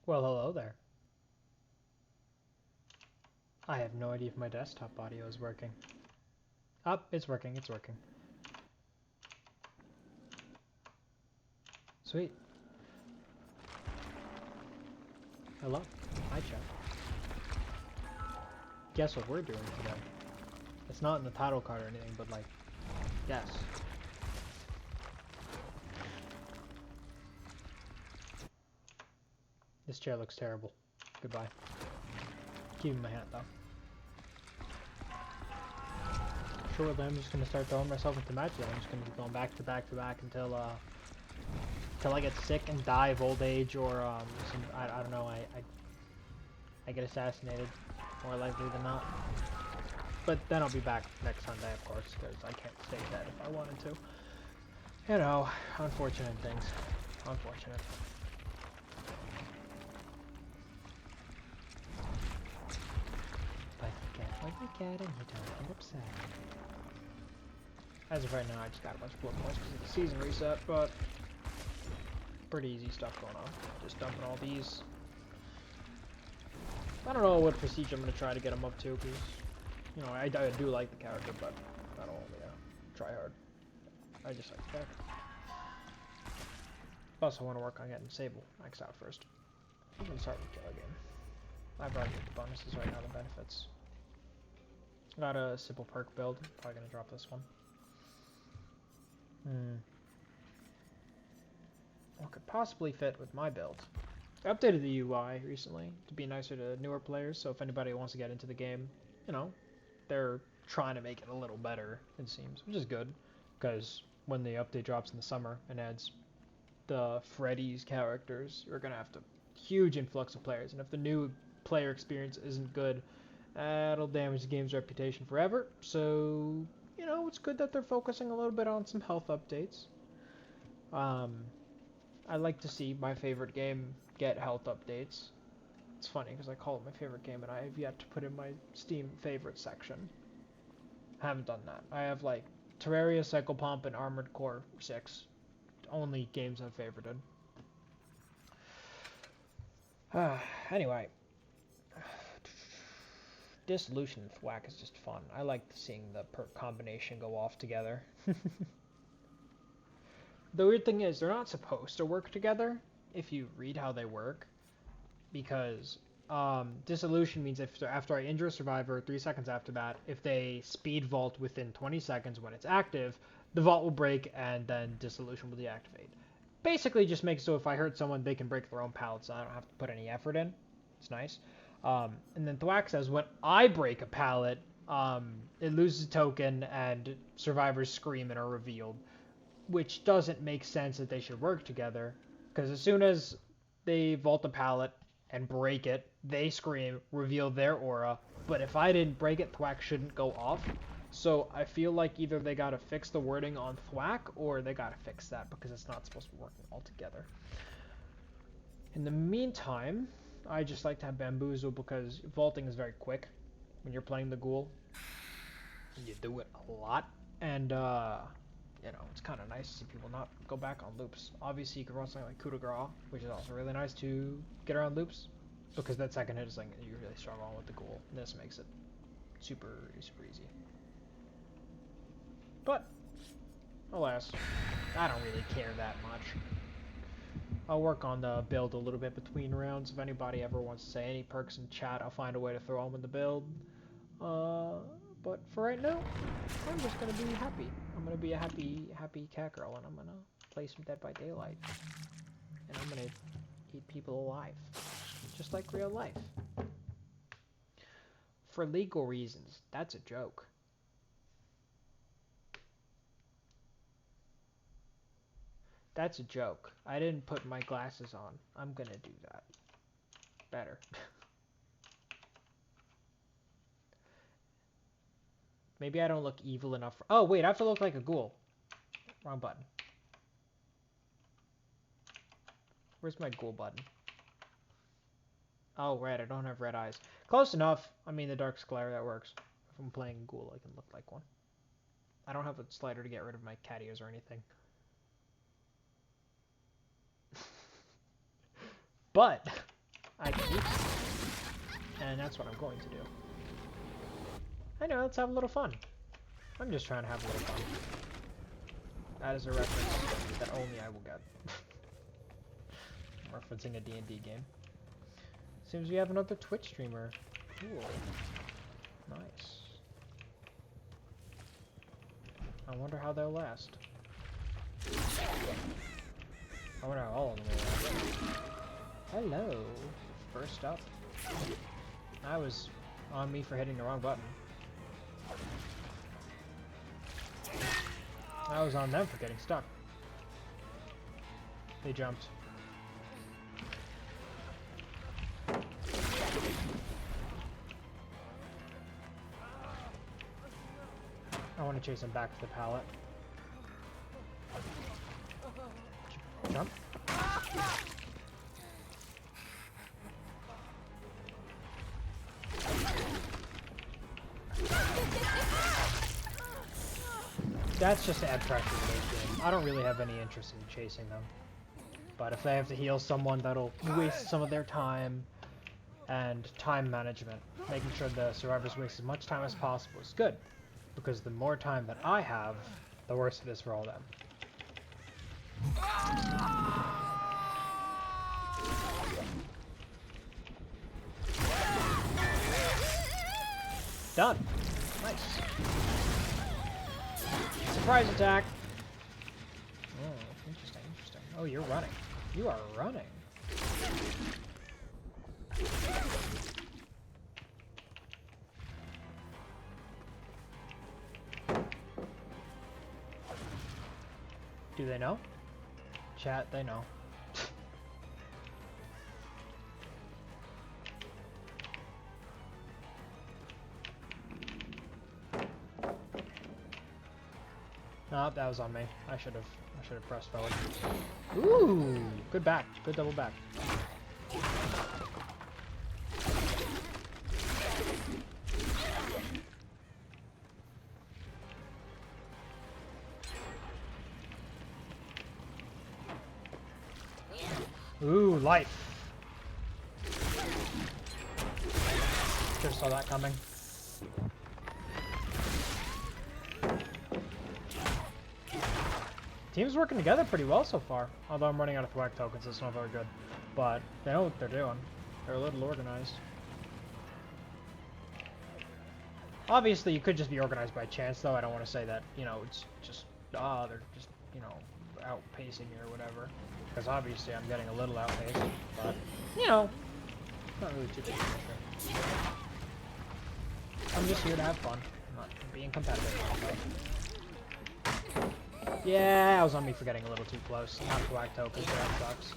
Well, hello there. I have no idea if my desktop audio is working. Oh, it's working, it's working. Sweet. Hello. Hi, chat. Guess what we're doing today? It's not in the title card or anything, but like, guess. This chair looks terrible. Goodbye. Keeping my hat though. Shortly, I'm just gonna start throwing myself into matches. I'm just gonna be going back to back to back until I get sick and die of old age, or I don't know. I get assassinated, more likely than not. But then I'll be back next Sunday, of course, because I can't stay dead if I wanted to. You know, unfortunate things. Unfortunate. Like the cat and you don't get upset. As of right now, I just got a bunch of blood points because of the season reset, but pretty easy stuff going on. Just dumping all these. I don't know what procedure I'm going to try to get them up to, because, you know, I do like the character, but I don't want to try hard. I just like the character. Also want to work on getting Sable maxed out first. I'm going to start with Killer Game. I've already hit the bonuses right now, the benefits. Got a simple perk build. Probably gonna drop this one. What could possibly fit with my build? I updated the UI recently to be nicer to newer players, so if anybody wants to get into the game, you know, they're trying to make it a little better, it seems, which is good, because when the update drops in the summer and adds the Freddy's characters, you're gonna have to huge influx of players, and if the new player experience isn't good, that'll damage the game's reputation forever. So, you know, it's good that they're focusing a little bit on some health updates. I like to see my favorite game get health updates. It's funny because I call it my favorite game and I have yet to put in my Steam favorite section. I haven't done that. I have like Terraria, Cycle Pump, and Armored Core 6. Only games I've favorited. Anyway, Dissolution and Thwack is just fun. I like seeing the perk combination go off together. The weird thing is, they're not supposed to work together if you read how they work, because Dissolution means if after I injure a survivor, 3 seconds after that, if they speed vault within 20 seconds when it's active, the vault will break and then Dissolution will deactivate. Basically just makes so if I hurt someone, they can break their own pallets, so I don't have to put any effort in. It's nice. And then Thwack says, when I break a pallet, it loses a token and survivors scream and are revealed, which doesn't make sense that they should work together, because as soon as they vault the pallet and break it, they scream, reveal their aura, but if I didn't break it, Thwack shouldn't go off. So I feel like either they gotta fix the wording on Thwack, or they gotta fix that, because it's not supposed to be working all together. In the meantime, I just like to have Bamboozle, because vaulting is very quick when you're playing the ghoul. You do it a lot, and you know, it's kind of nice to see people not go back on loops. Obviously, you can run something like coup de grace, which is also really nice to get around loops, because that second hit is like you really struggle with the ghoul. And this makes it super easy. But alas, I don't really care that much. I'll work on the build a little bit between rounds. If anybody ever wants to say any perks in chat, I'll find a way to throw them in the build. But for right now, I'm just gonna be happy. I'm gonna be a happy cat girl, and I'm gonna play some Dead by Daylight. And I'm gonna eat people alive, just like real life. For legal reasons, that's a joke. That's a joke. I didn't put my glasses on. I'm gonna do that. Better. Maybe I don't look evil enough for... Oh, wait, I have to look like a ghoul. Wrong button. Where's my ghoul button? Oh, right, I don't have red eyes. Close enough. I mean, the dark glare, that works. If I'm playing ghoul, I can look like one. I don't have a slider to get rid of my cat ears or anything. But I can eat them. And that's what I'm going to do. I know, let's have a little fun. I'm just trying to have a little fun. That is a reference that only I will get. I'm referencing a D&D game. Seems we have another Twitch streamer. Cool. Nice. I wonder how they'll last. I wonder how all of them will last. Hello. First up. That was on me for hitting the wrong button. That was on them for getting stuck. They jumped. I want to chase him back to the pallet. Jump. That's just to add pressure to this game. I don't really have any interest in chasing them. But if they have to heal someone, that'll waste some of their time. And time management. Making sure the survivors waste as much time as possible is good. Because the more time that I have, the worse it is for all of them. Done. Nice. Surprise attack. Oh, interesting, interesting. Oh, you're running. You are running. Do they know? Chat, they know. No, that was on me. I should have pressed forward. Ooh, good back. Good double back. Ooh, life. Should've saw that coming. Team's working together pretty well so far. Although I'm running out of thwack tokens, it's not very good. But they know what they're doing. They're a little organized. Obviously, you could just be organized by chance, though. I don't want to say that, you know, it's just, they're just, you know, outpacing me or whatever. Because obviously I'm getting a little outpaced. But, you know, not really too big of an issue. I'm just here to have fun. I'm not being competitive. Yeah, I was on me for getting a little too close. Not thwack tokens, so that sucks.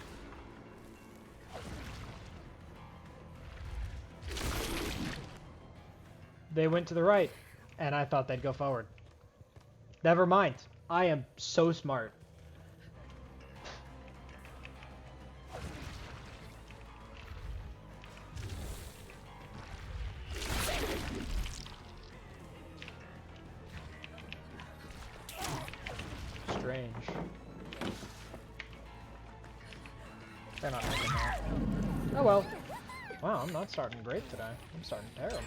They went to the right, and I thought they'd go forward. Never mind. I am so smart. Strange. They're not making that. Oh well. Wow, I'm not starting great today. I'm starting terrible.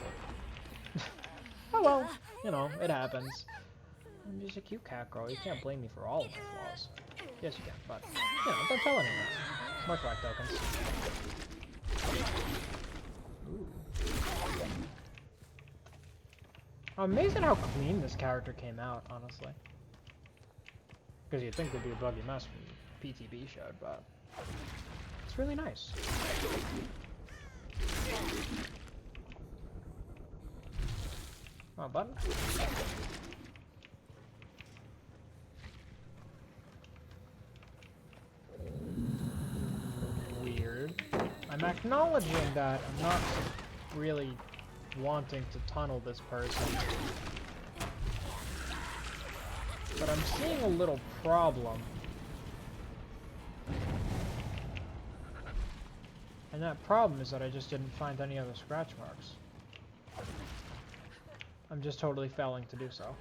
Oh well, you know, it happens. I'm just a cute cat girl. You can't blame me for all of my flaws. Yes, you can, but, you know, don't tell anyone. More thwack tokens. Ooh. I'm amazed at how clean this character came out, honestly. Because you'd think there'd be a buggy mess from PTB showed, but it's really nice. Oh, button. Weird. I'm acknowledging that I'm not really wanting to tunnel this person. But I'm seeing a little problem. And that problem is that I just didn't find any other scratch marks. I'm just totally failing to do so.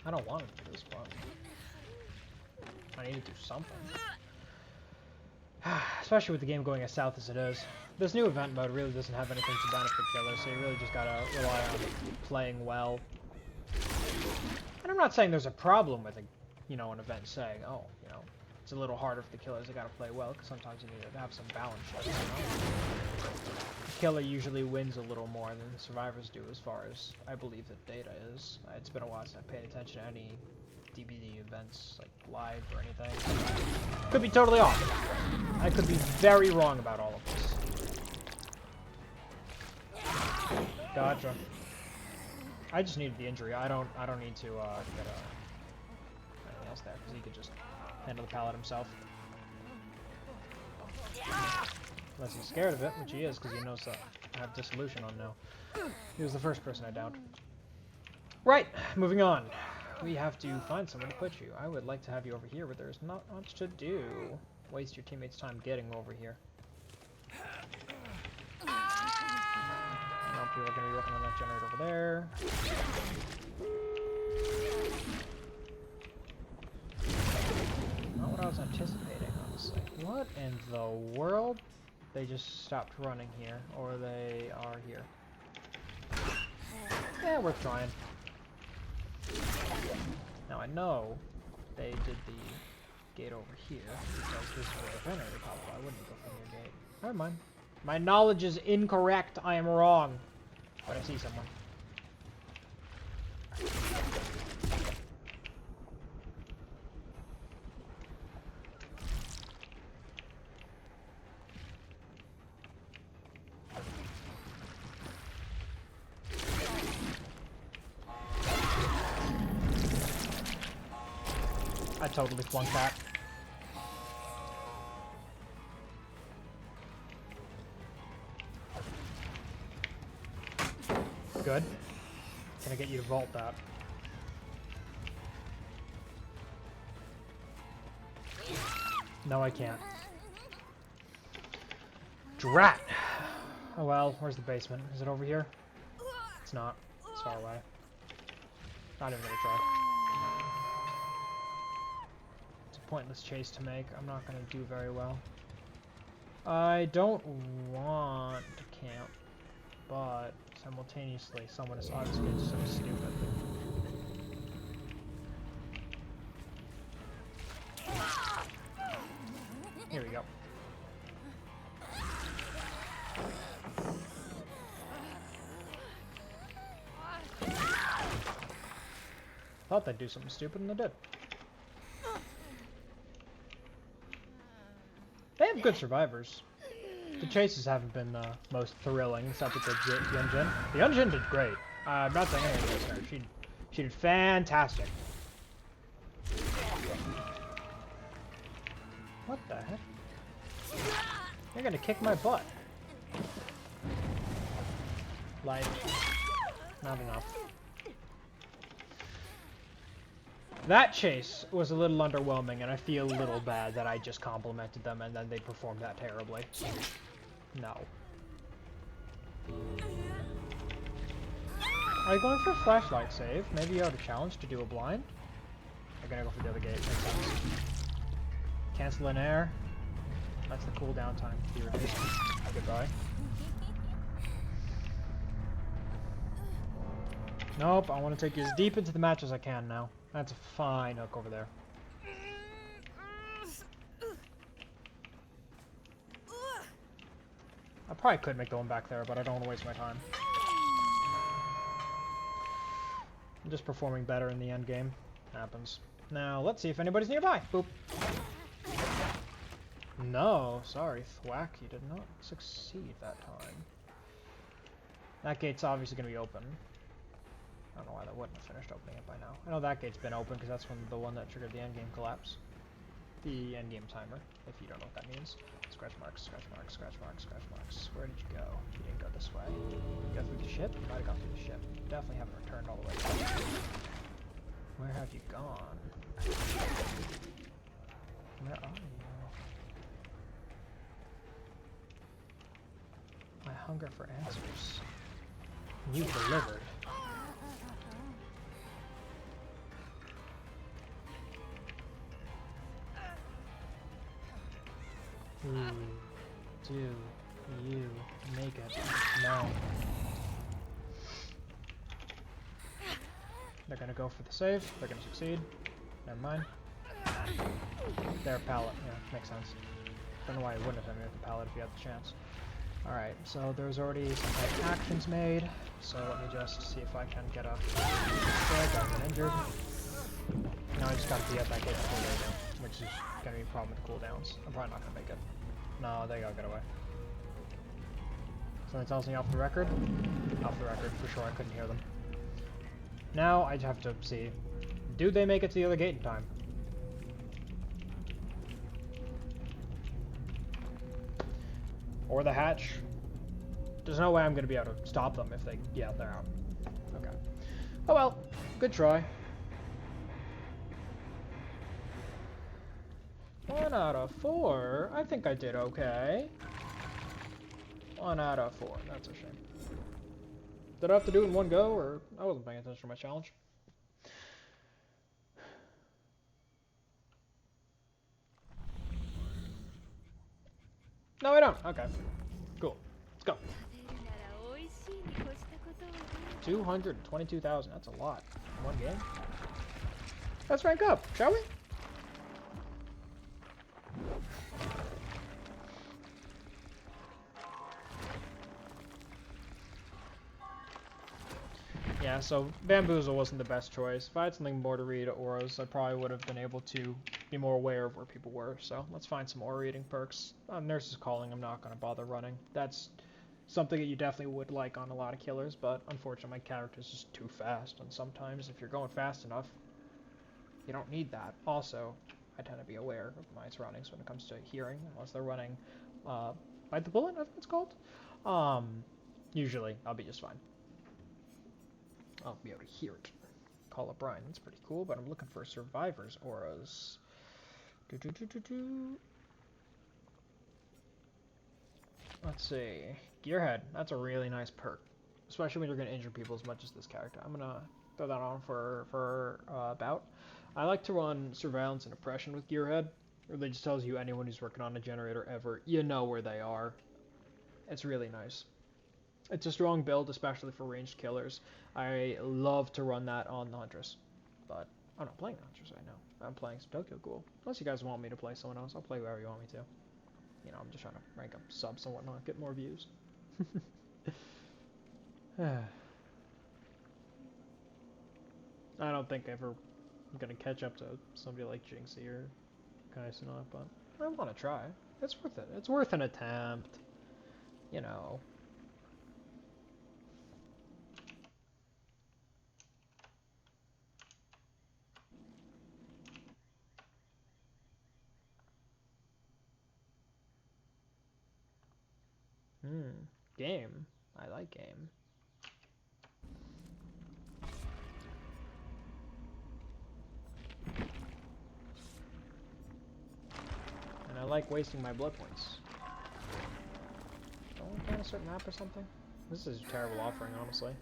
I don't want to do this, but I need to do something. Especially with the game going as south as it is. This new event mode really doesn't have anything to benefit killers, so you really just gotta rely on playing well. And I'm not saying there's a problem with, an event saying, oh, it's a little harder for the killers, they gotta play well, because sometimes you need to have some balance shifts, The killer usually wins a little more than the survivors do, as far as I believe the data is. It's been a while since I paid attention to any DBD events, like live or anything. Could be totally off. I could be very wrong about all of this. Gotcha. I just needed the injury. I don't need to get anything else there, because he could just handle the pallet himself. Unless he's scared of it, which he is, because he knows that I have dissolution on now. He was the first person I downed. Right, moving on. We have to find somewhere to put you. I would like to have you over here, but there's not much to do. Waste your teammates' time getting over here. People are going to be working on that generator over there. Not what I was anticipating, honestly. What in the world? They just stopped running here, or they are here. Yeah, worth trying. Now I know they did the gate over here, because this is where the generator popped up. I wouldn't go from your gate. Never mind. My knowledge is incorrect. I am wrong. But I see someone. I totally flunked that. Good. Can I get you to vault that? No, I can't. Drat! Oh well, where's the basement? Is it over here? It's not. It's far away. Not even gonna try. It's a pointless chase to make. I'm not gonna do very well. I don't want to camp, but simultaneously, someone is obviously doing something stupid. Here we go. Thought they'd do something stupid, and they did. They have good survivors. The chases haven't been the most thrilling, except with the Yunjin. The Yunjin did great. I'm not saying anything against her. She did fantastic. What the heck? You're gonna kick my butt. Like, not enough. That chase was a little underwhelming, and I feel a little bad that I just complimented them and then they performed that terribly. No. Are you going for a flashlight save? Maybe you have a challenge to do a blind? I'm gonna go for the other gate. Cancel in air. That's the cooldown time to be reduced. Goodbye. Nope, I want to take you as deep into the match as I can now. That's a fine hook over there. I probably could make the one back there, but I don't want to waste my time. I'm just performing better in the end game. Happens. Now, let's see if anybody's nearby. Boop. No, sorry, Thwack, you did not succeed that time. That gate's obviously going to be open. I don't know why that wouldn't have finished opening it by now. I know that gate's been open because that's the one that triggered the endgame collapse. The endgame timer, if you don't know what that means. Scratch marks, scratch marks, scratch marks, scratch marks. Where did you go? You didn't go this way. You go through the ship? You might have gone through the ship. You definitely haven't returned all the way. Where have you gone? Where are you? My hunger for answers. You've delivered. Do you make it? No. They're gonna go for the save. They're gonna succeed. Never mind. Their pallet. Yeah, makes sense. Don't know why you wouldn't have done it with the pallet if you had the chance. Alright, so there's already some like, actions made. So let me just see if I can get a I've been injured. Now I just gotta be at that gate before they do, which is gonna be a problem with the cooldowns. I'm probably not gonna make it. No, they gotta get away. Something tells me off the record? Off the record, for sure I couldn't hear them. Now I have to see, do they make it to the other gate in time? Or the hatch? There's no way I'm gonna be able to stop them if they, yeah, they're out. Okay. Oh well, good try. 1 out of 4. I think I did okay. 1 out of 4. That's a shame. Did I have to do it in one go, or I wasn't paying attention to my challenge? No, I don't. Okay. Cool. Let's go. 222,000. That's a lot. In one game. Let's rank up, shall we? Yeah, so Bamboozle wasn't the best choice. If I had something more to read auras, I probably would have been able to be more aware of where people were. So let's find some aura reading perks. Nurse's Calling, I'm not going to bother running. That's something that you definitely would like on a lot of killers, but unfortunately my character's just too fast, and sometimes if you're going fast enough, you don't need that. Also, I tend to be aware of my surroundings when it comes to hearing, unless they're running Bite the Bullet, I think it's called. Usually, I'll be just fine. I'll be able to hear it. Call up Brian, that's pretty cool, but I'm looking for Survivor's auras. Let's see. Gearhead, that's a really nice perk. Especially when you're going to injure people as much as this character. I'm going to throw that on for bout. I like to run Surveillance and Oppression with Gearhead. It really just tells you anyone who's working on a generator ever, you know where they are. It's really nice. It's a strong build, especially for ranged killers. I love to run that on the Huntress. But I'm not playing Huntress right now. I'm playing some Tokyo Ghoul. Unless you guys want me to play someone else, I'll play whoever you want me to. You know, I'm just trying to rank up subs and whatnot, get more views. I don't think ever I'm gonna catch up to somebody like Jinxie or Kaisenot, but I want to try. It's worth it. It's worth an attempt. You know. Game. I like game. And I like wasting my blood points. Don't we plan a certain map or something? This is a terrible offering, honestly.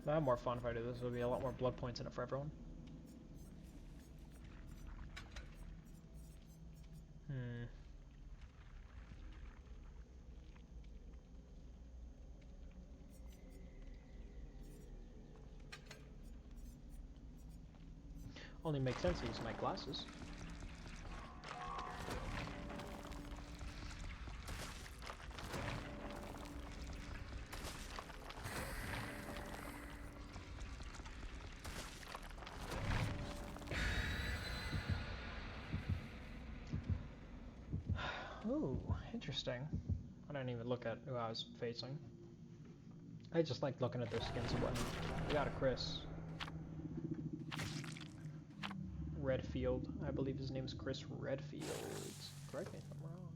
I'll have more fun if I do this. There'll be a lot more blood points in it for everyone. Only makes sense to use my glasses. Ooh, interesting. I didn't even look at who I was facing. I just like looking at their skins and whatnot. We got a Chris. Redfield. I believe his name is Chris Redfield. Correct me if I'm wrong.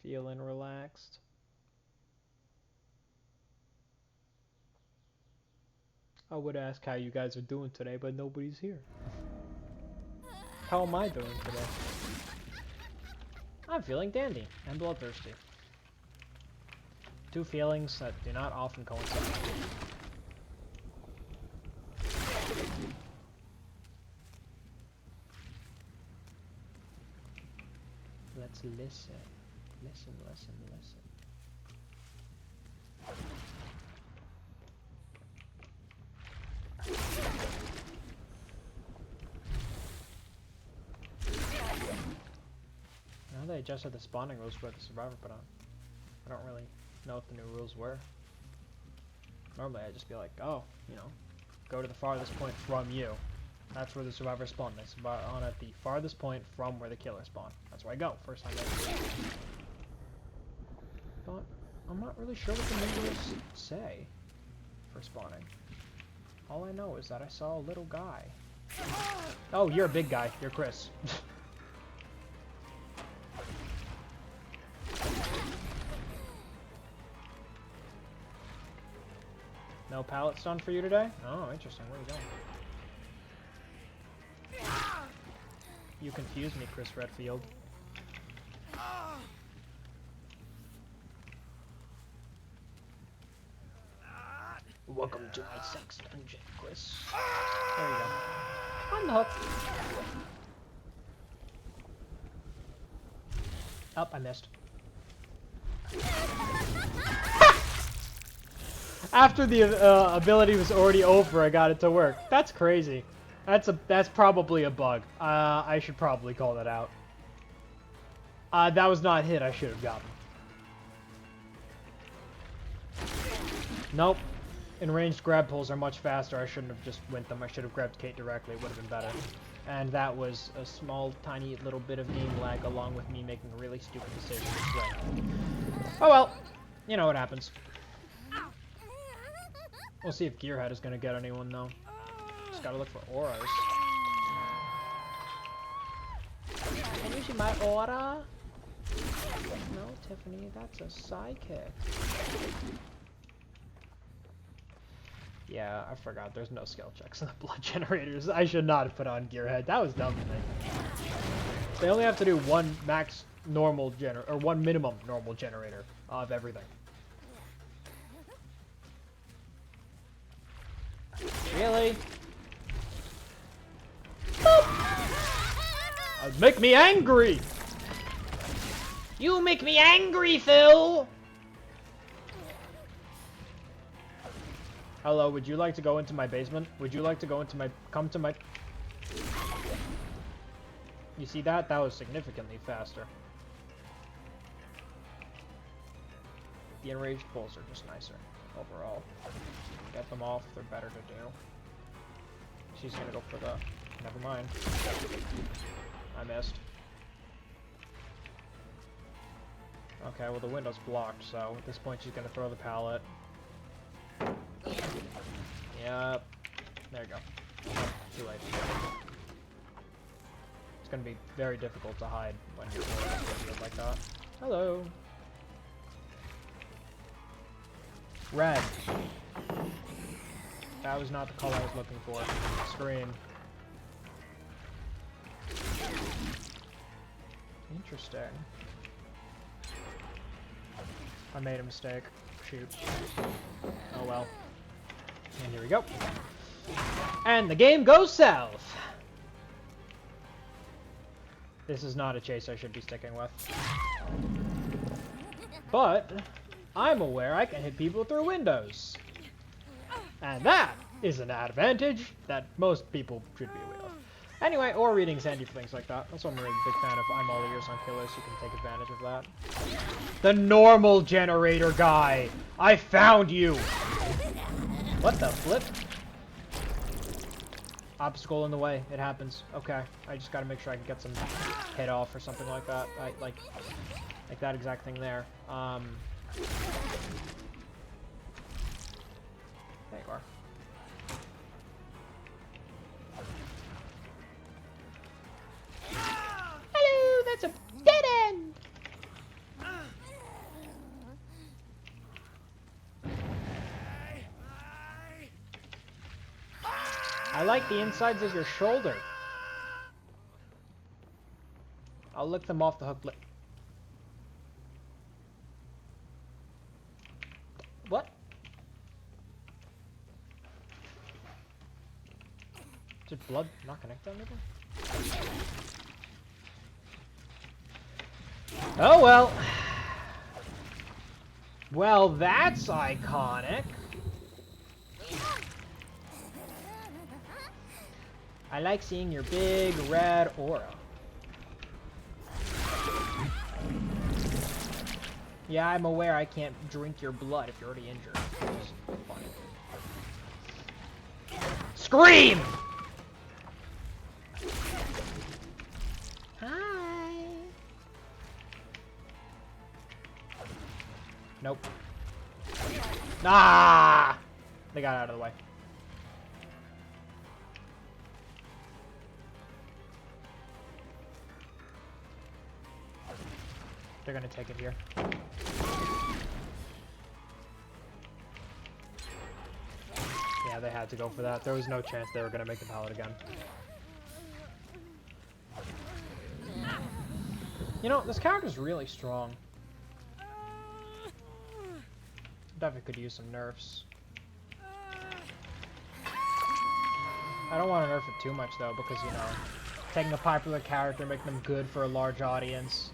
Feeling relaxed. I would ask how you guys are doing today, but nobody's here. How am I doing today? I'm feeling dandy and bloodthirsty. Two feelings that do not often coincide. Let's listen. Listen, listen, listen. Now they adjusted the spawning rules for the survivor put on. I don't really know what the new rules were. Normally I'd just be like, oh, you know, go to the farthest point from you. That's where the survivor spawn. They spawn at the farthest point from where the killer spawned. That's where I go, first time I do. But I'm not really sure what the new rules say for spawning. All I know is that I saw a little guy. Oh, you're a big guy. You're Chris. No pallet stun for you today? Oh, interesting. Where are you going? You confuse me, Chris Redfield. Welcome to my sex dungeon, Chris. There you go. On the hook. Oh, I missed. After the ability was already over, I got it to work. That's crazy. That's probably a bug. I should probably call that out. That was not a hit I should have gotten. Nope. Enraged grab pulls are much faster. I shouldn't have just went them. I should have grabbed Kate directly. It would have been better. And that was a small, tiny little bit of game lag along with me making a really stupid decision to swing. Oh well. You know what happens. We'll see if Gearhead is going to get anyone, though. Just gotta look for auras. Can you see my aura? No, Tiffany, that's a psychic. Yeah, I forgot. There's no skill checks on the blood generators. I should not have put on Gearhead. That was dumb to me. They only have to do one max normal or one minimum normal generator of everything. Really? Make me angry! You make me angry, Phil! Hello, would you like to go into my basement? Would you like to go into my... Come to my... You see that? That was significantly faster. The enraged pulls are just nicer overall. Get them off, they're better to do. She's gonna go for the... Never mind. I missed. Okay, well the window's blocked, so at this point she's gonna throw the pallet. Yep. There you go. Too late. It's gonna be very difficult to hide when you're doing like that. Hello. Red. That was not the color I was looking for. Scream. Interesting. I made a mistake. Shoot. Oh well. And here we go. And the game goes south! This is not a chase I should be sticking with. But I'm aware I can hit people through windows. And that is an advantage that most people should be aware of. Anyway, or reading Sandy for things like that. That's why I'm a really big fan of I'm All Ears on Killers. You can take advantage of that. The normal generator guy! I found you! What the flip? Obstacle in the way. It happens. Okay. I just gotta make sure I can get some hit off or something like that. Like that exact thing there. There you are. Hello! That's a dead end! I like the insides of your shoulder. I'll lick them off the hook. What? Did blood not connect that maybe? Oh well. Well, that's iconic. I like seeing your big red aura. Yeah, I'm aware I can't drink your blood if you're already injured. Scream! Hi. Nope. Ah! They got out of the way. They're gonna take it here. Yeah, they had to go for that. There was no chance they were gonna make the pallet again. You know, this character's really strong. Definitely could use some nerfs. I don't want to nerf it too much though, because, you know, taking a popular character, making them good for a large audience.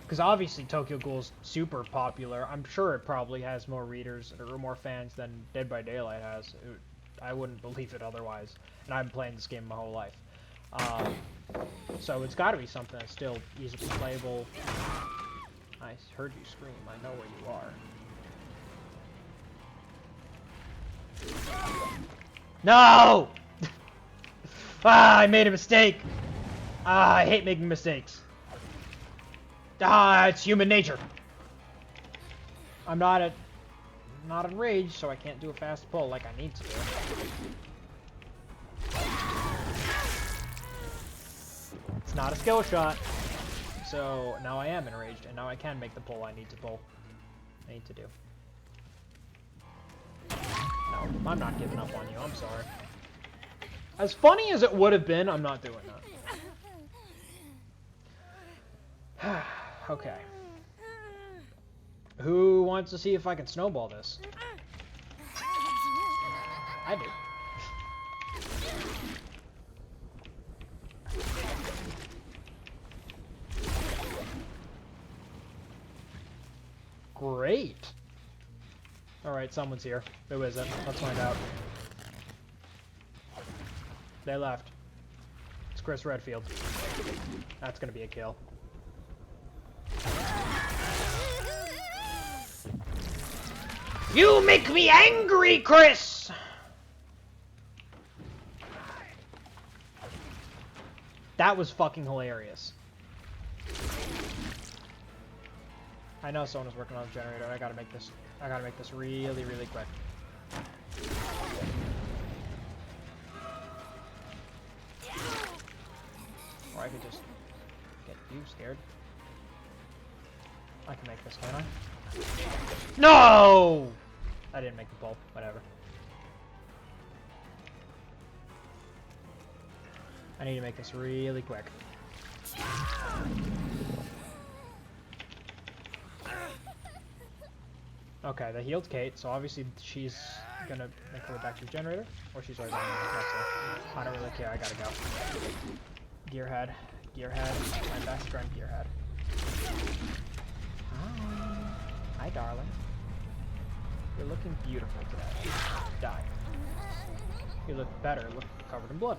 Because obviously Tokyo Ghoul's super popular. I'm sure it probably has more readers or more fans than Dead by Daylight has. I wouldn't believe it otherwise. And I've been playing this game my whole life. So it's got to be something that's still easily playable. I heard you scream. I know where you are. No! Ah, I made a mistake! Ah, I hate making mistakes. Ah, it's human nature. I'm not enraged, so I can't do a fast pull like I need to do. It's not a skill shot. So now I am enraged, and now I can make the pull I need to pull. I need to do. No, I'm not giving up on you. I'm sorry. As funny as it would have been, I'm not doing that. Okay. Who wants to see if I can snowball this? I do. Great. Alright, someone's here. Who is it? Let's find out. They left. It's Chris Redfield. That's gonna be a kill. You make me angry, Chris! That was fucking hilarious. I know someone was working on the generator. I gotta make this really, really quick. Or I could just get you scared. I can make this, can't I? No! I didn't make the pull. Whatever. I need to make this really quick. Okay, they healed Kate, so obviously she's gonna make her way back to the generator. Or she's already done it. I don't really care, I gotta go. Gearhead. Gearhead. My best friend, Gearhead. Hi. Hi, darling. You're looking beautiful today. Die. You look better, look covered in blood.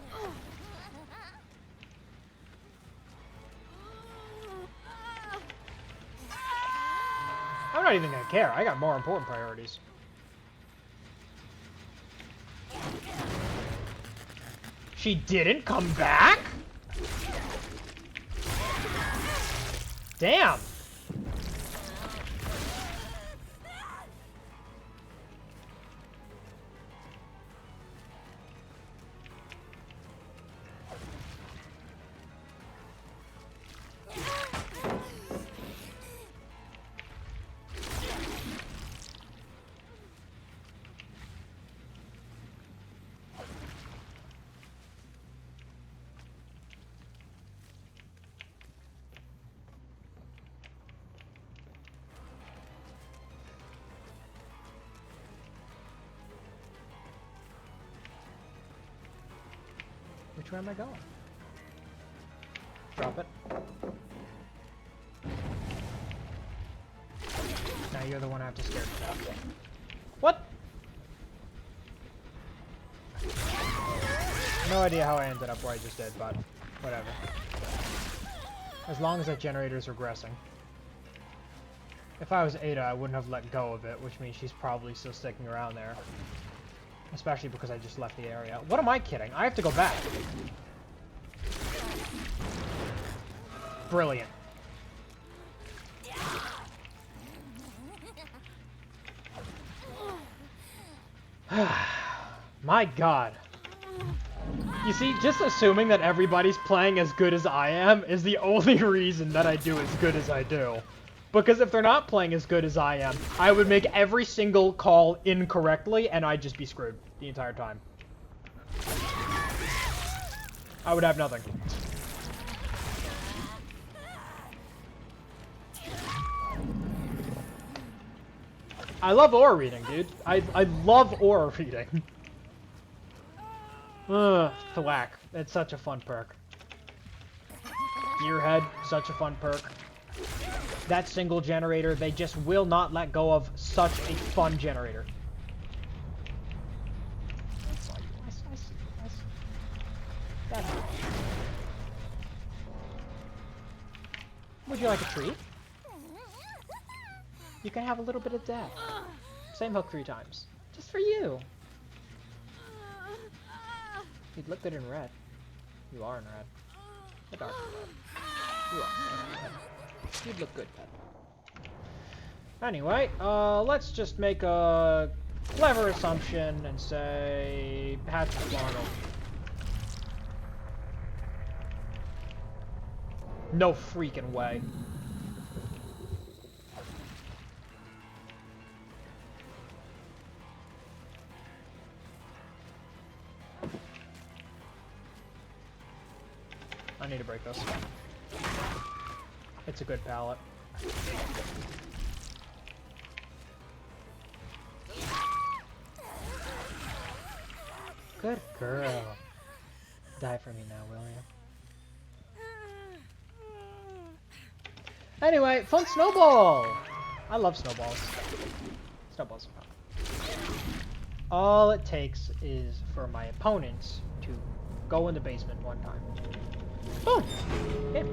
I'm not even gonna care. I got more important priorities. She didn't come back? Damn. Which way am I going? Drop it. Now you're the one I have to scare to death. What? No idea how I ended up where I just did, but whatever. As long as that generator's regressing. If I was Ada, I wouldn't have let go of it, which means she's probably still sticking around there. Especially because I just left the area. What am I kidding? I have to go back. Brilliant. My god. You see, just assuming that everybody's playing as good as I am is the only reason that I do as good as I do. Because if they're not playing as good as I am, I would make every single call incorrectly and I'd just be screwed the entire time. I would have nothing. I love aura reading, dude. I love aura reading. Thwack. It's such a fun perk. Gearhead, such a fun perk. That single generator, they just will not let go of such a fun generator. Would you like a treat? You can have a little bit of death. Same hook 3 times. Just for you. You'd look good in red. You are in red. A dark red. You are in red. You'd look good, pet. Anyway, let's just make a clever assumption and say Patrick Arnold. No freaking way. I need to break this. It's a good pallet. Good girl. Die for me now, will you? Anyway, fun snowball! I love snowballs. Snowballs are fun. All it takes is for my opponents to go in the basement one time. Boom! Game.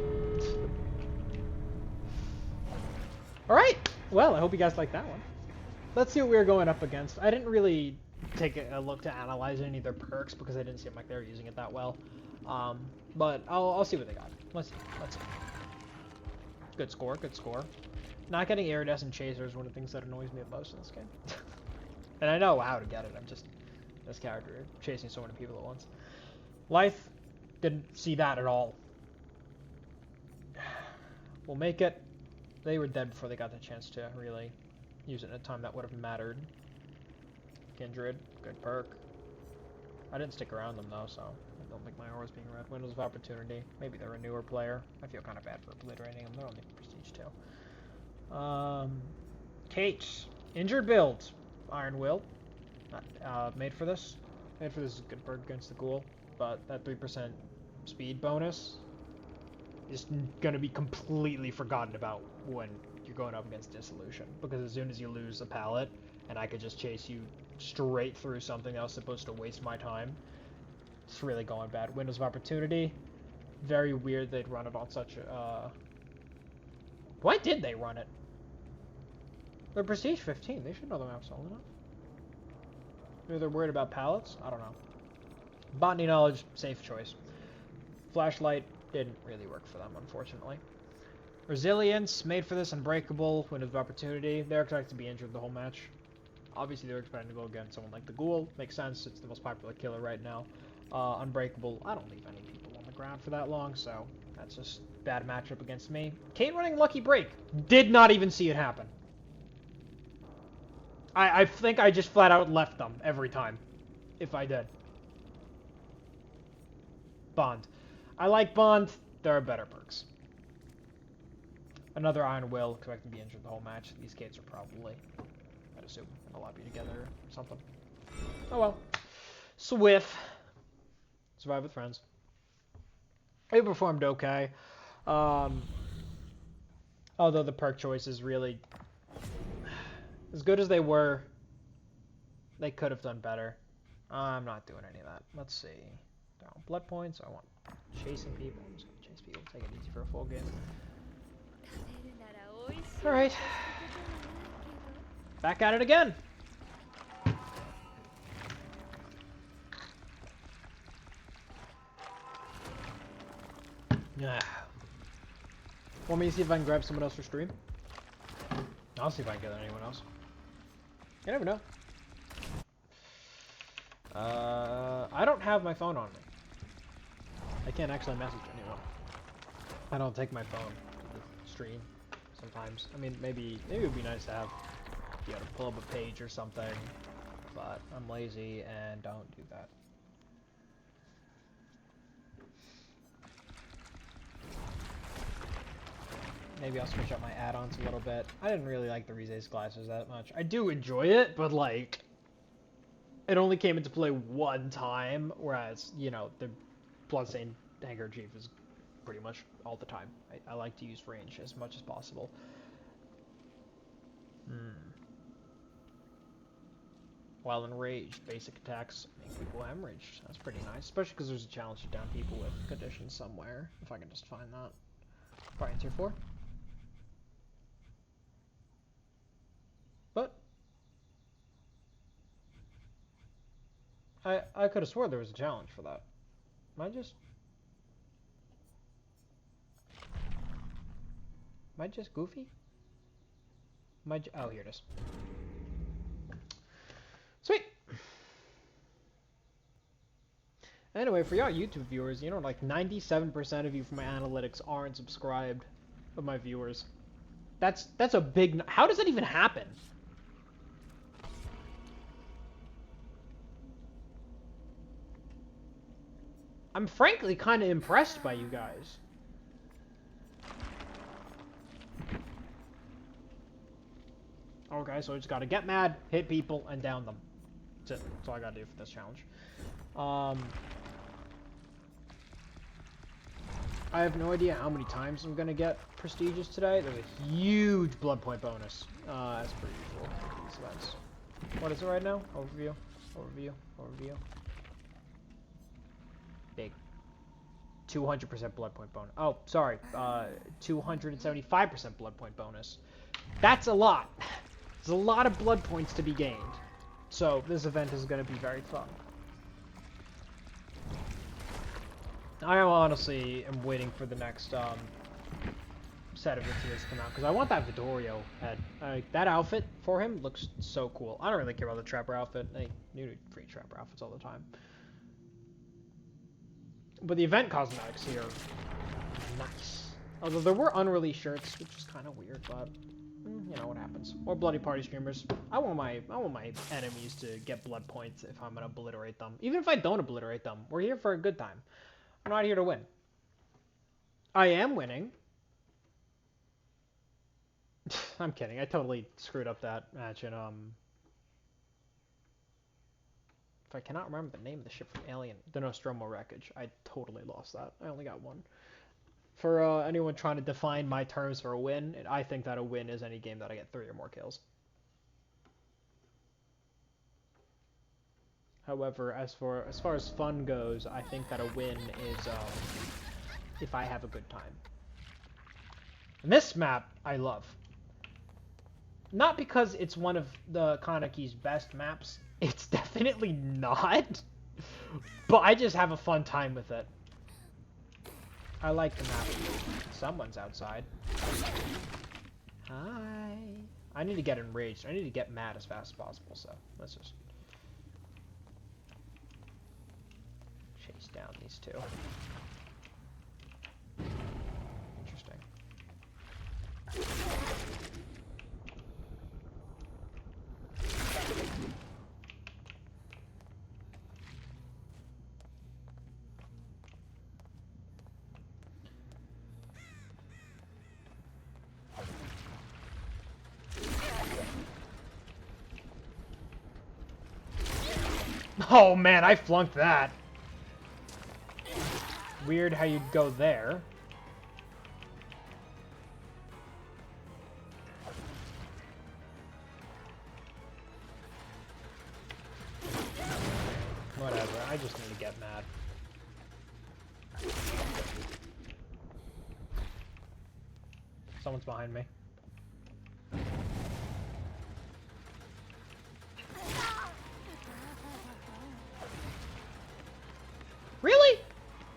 Alright! Well, I hope you guys liked that one. Let's see what we were going up against. I didn't really take a look to analyze any of their perks because I didn't seem like they were using it that well. But I'll see what they got. Let's see. Good score, good score. Not getting iridescent chaser is one of the things that annoys me the most in this game. And I know how to get it, I'm just this character chasing so many people at once. Lythe didn't see that at all. We'll make it. They were dead before they got the chance to really use it in a time that would have mattered. Kindred, good perk. I didn't stick around them though, so I don't think my aura's being read. Windows of Opportunity. Maybe they're a newer player. I feel kind of bad for obliterating them. They're only Prestige 2. Kate. Injured build. Iron Will. Made for this. Made for this is a good perk against the ghoul, but that 3% speed bonus is going to be completely forgotten about when you're going up against Dissolution, because as soon as you lose a pallet and I could just chase you straight through something that was supposed to waste my time, it's really going bad. Windows of Opportunity, very weird they'd run it on such a... Why did they run it? They're Prestige 15, they should know the map well enough. Maybe they're worried about pallets? I don't know. Botany Knowledge, safe choice. Flashlight didn't really work for them, unfortunately. Resilience, made for this. Unbreakable, Windows of Opportunity. They're expected to be injured the whole match. Obviously, they're expecting to go against someone like the Ghoul. Makes sense, it's the most popular killer right now. Unbreakable, I don't leave any people on the ground for that long, so that's just bad matchup against me. Kate running Lucky Break. Did not even see it happen. I think I just flat out left them every time, if I did. Bond. I like Bond. There are better perks. Another Iron Will, expecting to be injured the whole match. These Kates are probably, I'd assume, in a lobby together or something. Oh well. Swift. Survive with friends. They performed okay. Um, although the perk choices really, as good as they were, they could have done better. I'm not doing any of that. Let's see. Down blood points. I want chasing people. I'm just gonna chase people. Take it easy for a full game. All right. Back at it again. Yeah. Want me to see if I can grab someone else for stream? I'll see if I can get anyone else. You never know. I don't have my phone on me. I can't actually message anyone. I don't take my phone to the stream sometimes. I mean, maybe it would be nice to have, you know, to pull up a page or something, but I'm lazy and don't do that. Maybe I'll switch up my add-ons a little bit. I didn't really like the Rize's glasses that much. I do enjoy it, but like, it only came into play one time, whereas, you know, the Bloodstained Handkerchief is pretty much all the time. I like to use range as much as possible. While enraged, basic attacks make people hemorrhaged. That's pretty nice, especially because there's a challenge to down people with conditions somewhere, if I can just find that. Probably tier 4. But I could have swore there was a challenge for that. Am I just goofy? Oh, here it is. Sweet. Anyway, for y'all YouTube viewers, you know, like 97% of you from my analytics aren't subscribed of my viewers. That's a big. How does that even happen? I'm frankly kind of impressed by you guys. Okay, so I just gotta get mad, hit people, and down them. That's it. That's all I gotta do for this challenge. I have no idea how many times I'm gonna get prestigious today. There's a huge blood point bonus, as per usual for these events. What is it right now? Overview. Big. 200% blood point bonus. Oh, sorry. 275% blood point bonus. That's a lot. There's a lot of blood points to be gained. So this event is going to be very fun. I honestly am waiting for the next set of videos to come out because I want that Vittorio head. That outfit for him looks so cool. I don't really care about the Trapper outfit. They new free Trapper outfits all the time. But the event cosmetics here, nice. Although there were unreleased shirts, which is kind of weird, but you know what happens. Or bloody party streamers. I want my enemies to get blood points if I'm gonna obliterate them. Even if I don't obliterate them, we're here for a good time. I'm not here to win. I am winning. I'm kidding. I totally screwed up that match in if I cannot remember the name of the ship from Alien, the Nostromo wreckage, I totally lost that. I only got one. For anyone trying to define my terms for a win, I think that a win is any game that I get 3 or more kills. However, as far as fun goes, I think that a win is if I have a good time. And this map, I love. Not because it's one of the Kanaki's best maps. It's definitely not. But I just have a fun time with it. I like the map. Someone's outside. Hi. I need to get enraged. I need to get mad as fast as possible, so let's just chase down these two. Interesting. Oh man, I flunked that. weird how you'd go there. Whatever, I just need to get mad. Someone's behind me. Really?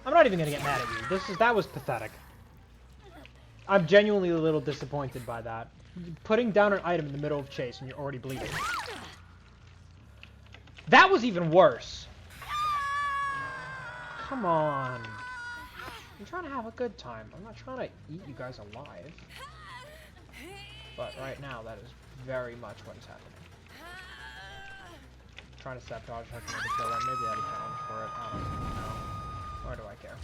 I'm not even gonna get mad at you. That was pathetic. I'm genuinely a little disappointed by that. Putting down an item in the middle of chase and you're already bleeding. That was even worse. Come on. I'm trying to have a good time. I'm not trying to eat you guys alive. But right now, that is very much what is happening. I'm trying to sabotage her to kill her. Maybe I had a challenge for it. I don't know. Or do I care?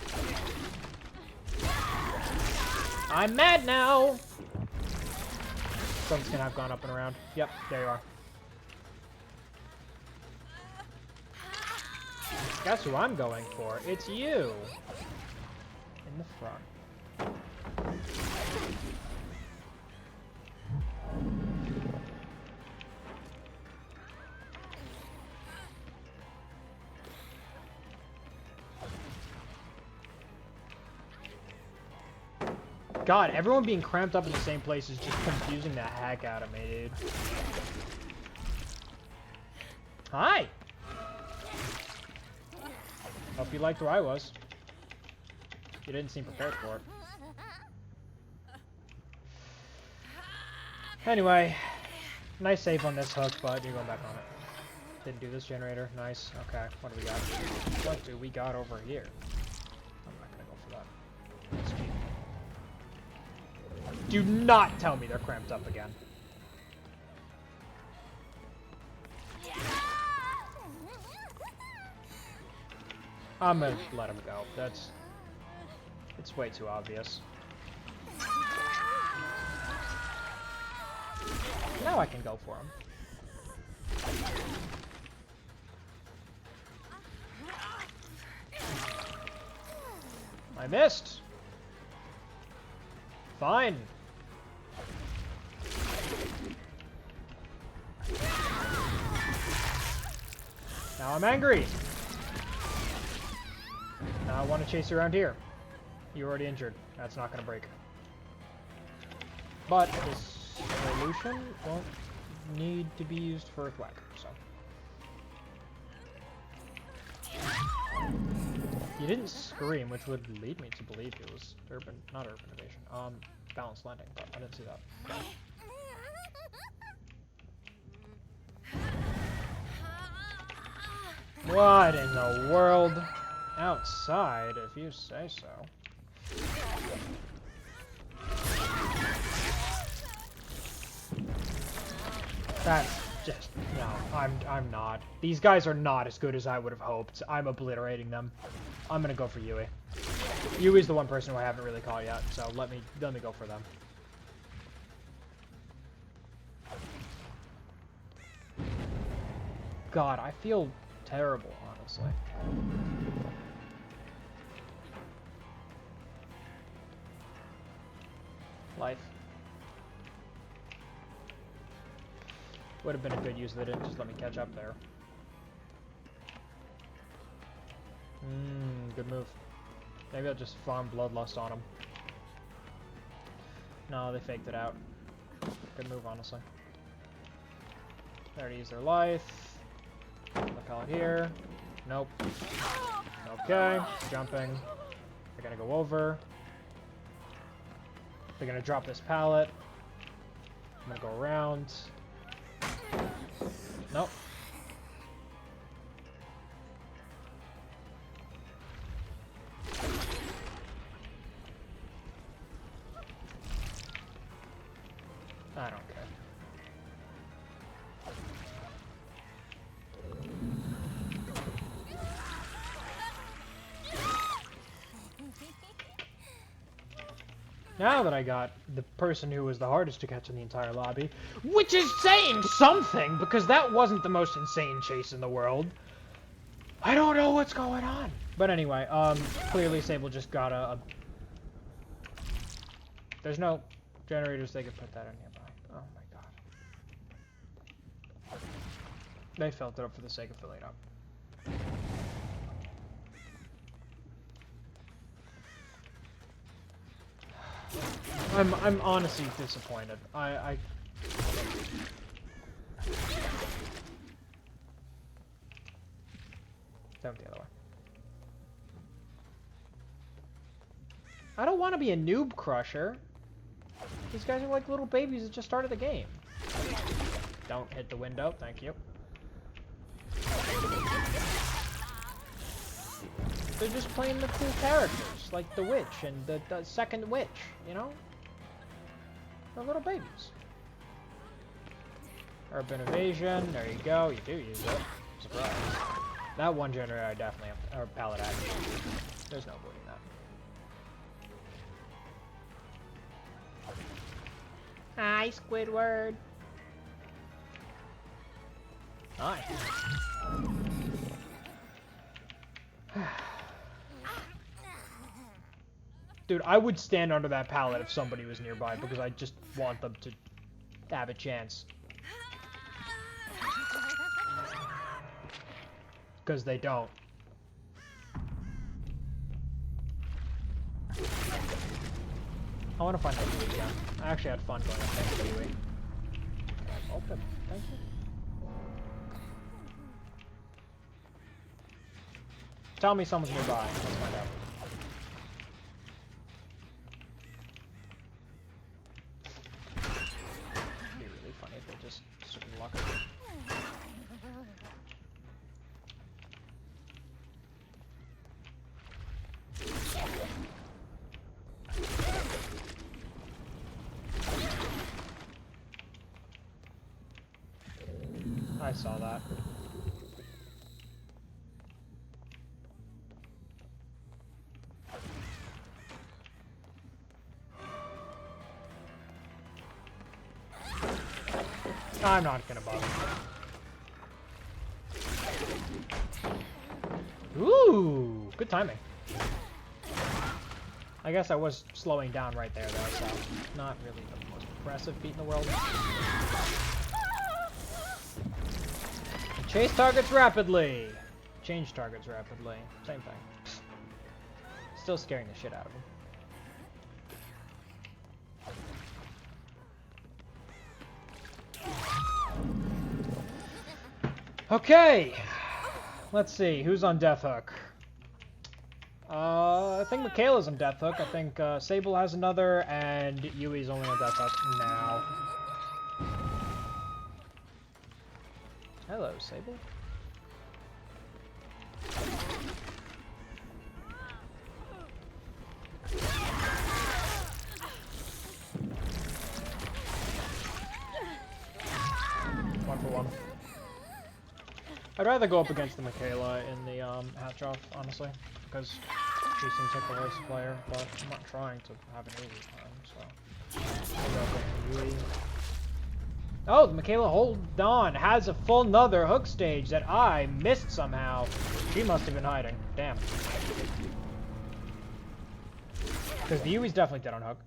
I'm mad now! Something's gonna have gone up and around. Yep, there you are. Guess who I'm going for? It's you! In the front. God, everyone being cramped up in the same place is just confusing the heck out of me, dude. Hi! Hope you liked where I was. You didn't seem prepared for it. Anyway, nice save on this hook, but you're going back on it. Didn't do this generator. Nice. Okay, what do we got? What do we got over here? I'm not gonna go for that. That's cheap. Do not tell me they're cramped up again. I'm gonna let him go. It's way too obvious. Now I can go for him. I missed. Fine. Now I'm angry. Now I want to chase you around here. You're already injured. That's not going to break. But this solution won't need to be used for a thwack, so. You didn't scream, which would lead me to believe it was not urban evasion. Balanced landing, but I didn't see that. Okay. What in the world? Outside, if you say so. That's just no. I'm not. These guys are not as good as I would have hoped. I'm obliterating them. I'm gonna go for Yui. Yui's the one person who I haven't really caught yet, so let me go for them. God, I feel terrible, honestly. Life. Would have been a good use if they didn't just let me catch up there. Good move. Maybe I'll just farm Bloodlust on them. No, they faked it out. Good move, honestly. They already used their life. Look out here. Nope. Okay, jumping. They're gonna go over. They're gonna drop this pallet. I'm gonna go around. Nope. I don't care. Now that I got the person who was the hardest to catch in the entire lobby, which is saying something, because that wasn't the most insane chase in the world. I don't know what's going on. But anyway, clearly Sable just got a... There's no generators they could put that in nearby. Oh my god. They filled it up for the sake of filling it up. I'm honestly disappointed. I Down the other way. I don't want to be a noob crusher. These guys are like little babies that just started the game. Don't hit the window, thank you. They're just playing the cool characters, like the witch and the second witch, you know? They're little babies. Urban evasion, there you go, you do use it. Surprise. That one generator I definitely have, or pallet action. There's no avoiding that. Hi, Squidward. Hi. Dude, I would stand under that pallet if somebody was nearby because I just want them to have a chance. Because they don't. I want to find that Yui again. I actually had fun going up there with Yui. Open. Thank you. Tell me someone's nearby. Let's find out. It'd be really funny if they just sort of lock it. I saw that. I'm not gonna bother. Ooh, good timing. I guess I was slowing down right there though, so not really the most impressive feat in the world. Chase targets rapidly. Change targets rapidly. Same thing. Still scaring the shit out of him. Okay. Let's see. Who's on Death Hook? I think Michaela's on Death Hook. I think Sable has another, and Yui's only on Death Hook now. Hello, Sable. One for one. I'd rather go up against the Michaela in the hatch off, honestly, because she seems like the worst player, but I'm not trying to have an easy time, so. Oh, the Michaela, hold on, has a full nother hook stage that I missed somehow. She must have been hiding. Damn. Because the Yui's definitely dead on hook.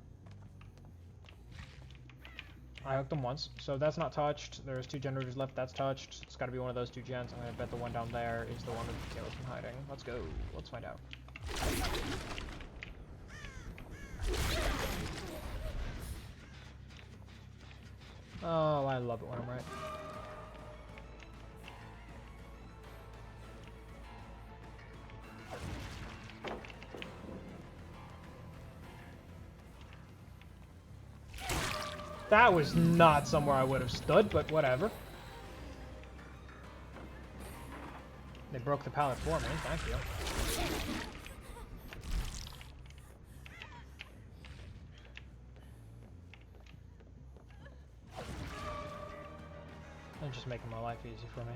I hooked him once, so that's not touched. There's 2 generators left, that's touched. It's gotta be one of those 2 gens. I'm gonna bet the one down there is the one that Michaela's been hiding. Let's go. Let's find out. Oh, I love it when I'm right. That was not somewhere I would have stood, but whatever. They broke the pallet for me, thank you. They're just making my life easy for me.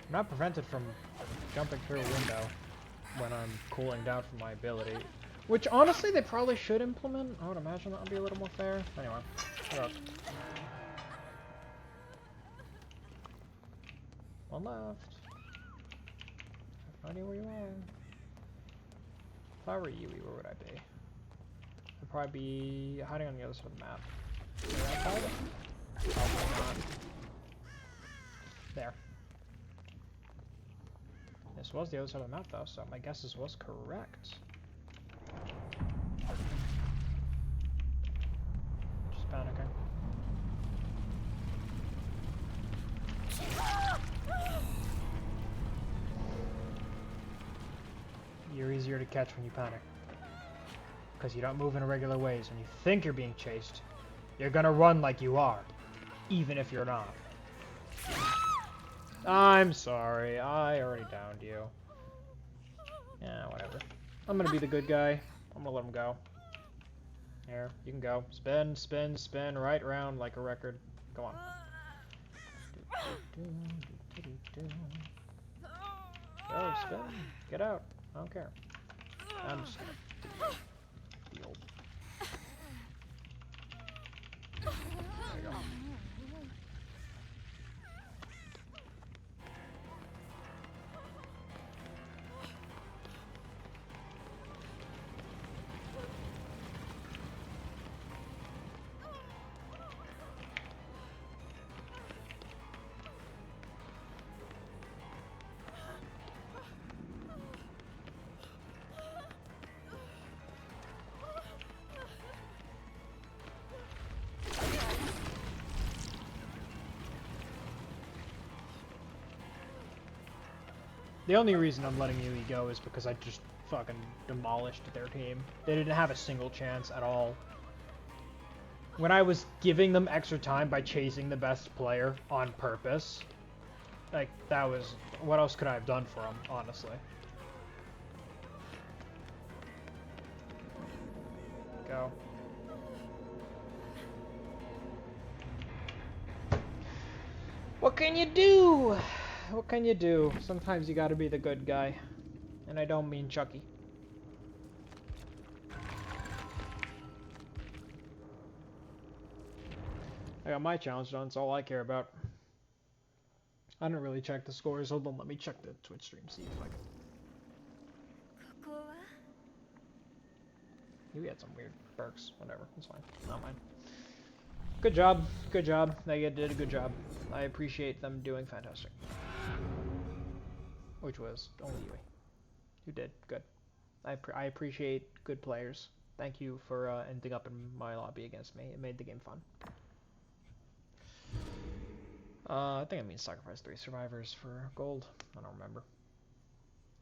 I'm not prevented from jumping through a window when I'm cooling down from my ability. Which, honestly, they probably should implement. I would imagine that would be a little more fair. Anyway. Hold up. One left. I have no idea where you are. If I were you, where would I be? I'd probably be hiding on the other side of the map. Probably not. There. This was the other side of the map, though, so my guesses was correct. Just panicking. You're easier to catch when you panic. Because you don't move in irregular ways. When you think you're being chased, you're gonna run like you are. Even if you're not. I'm sorry, I already downed you. Yeah, whatever. I'm gonna be the good guy. I'm gonna let him go. Here, you can go. Spin, spin, spin, right round like a record. Go on. Go, spin. Get out. I don't care. I'm just gonna heal. There you go. The only reason I'm letting Yui go is because I just fucking demolished their team. They didn't have a single chance at all. When I was giving them extra time by chasing the best player on purpose, like, that was... What else could I have done for them, honestly? Go. What can you do? What can you do? Sometimes you gotta be the good guy. And I don't mean Chucky. I got my challenge done, it's all I care about. I don't really check the scores. Hold on, let me check the Twitch stream, see if I can... You had some weird perks. Whatever, it's fine. Not mine. Good job. Good job. They did a good job. I appreciate them doing fantastic. Which was only Yui. You did good. I appreciate good players. Thank you for ending up in my lobby against me. It made the game fun. I think it means sacrifice 3 survivors for gold. I don't remember.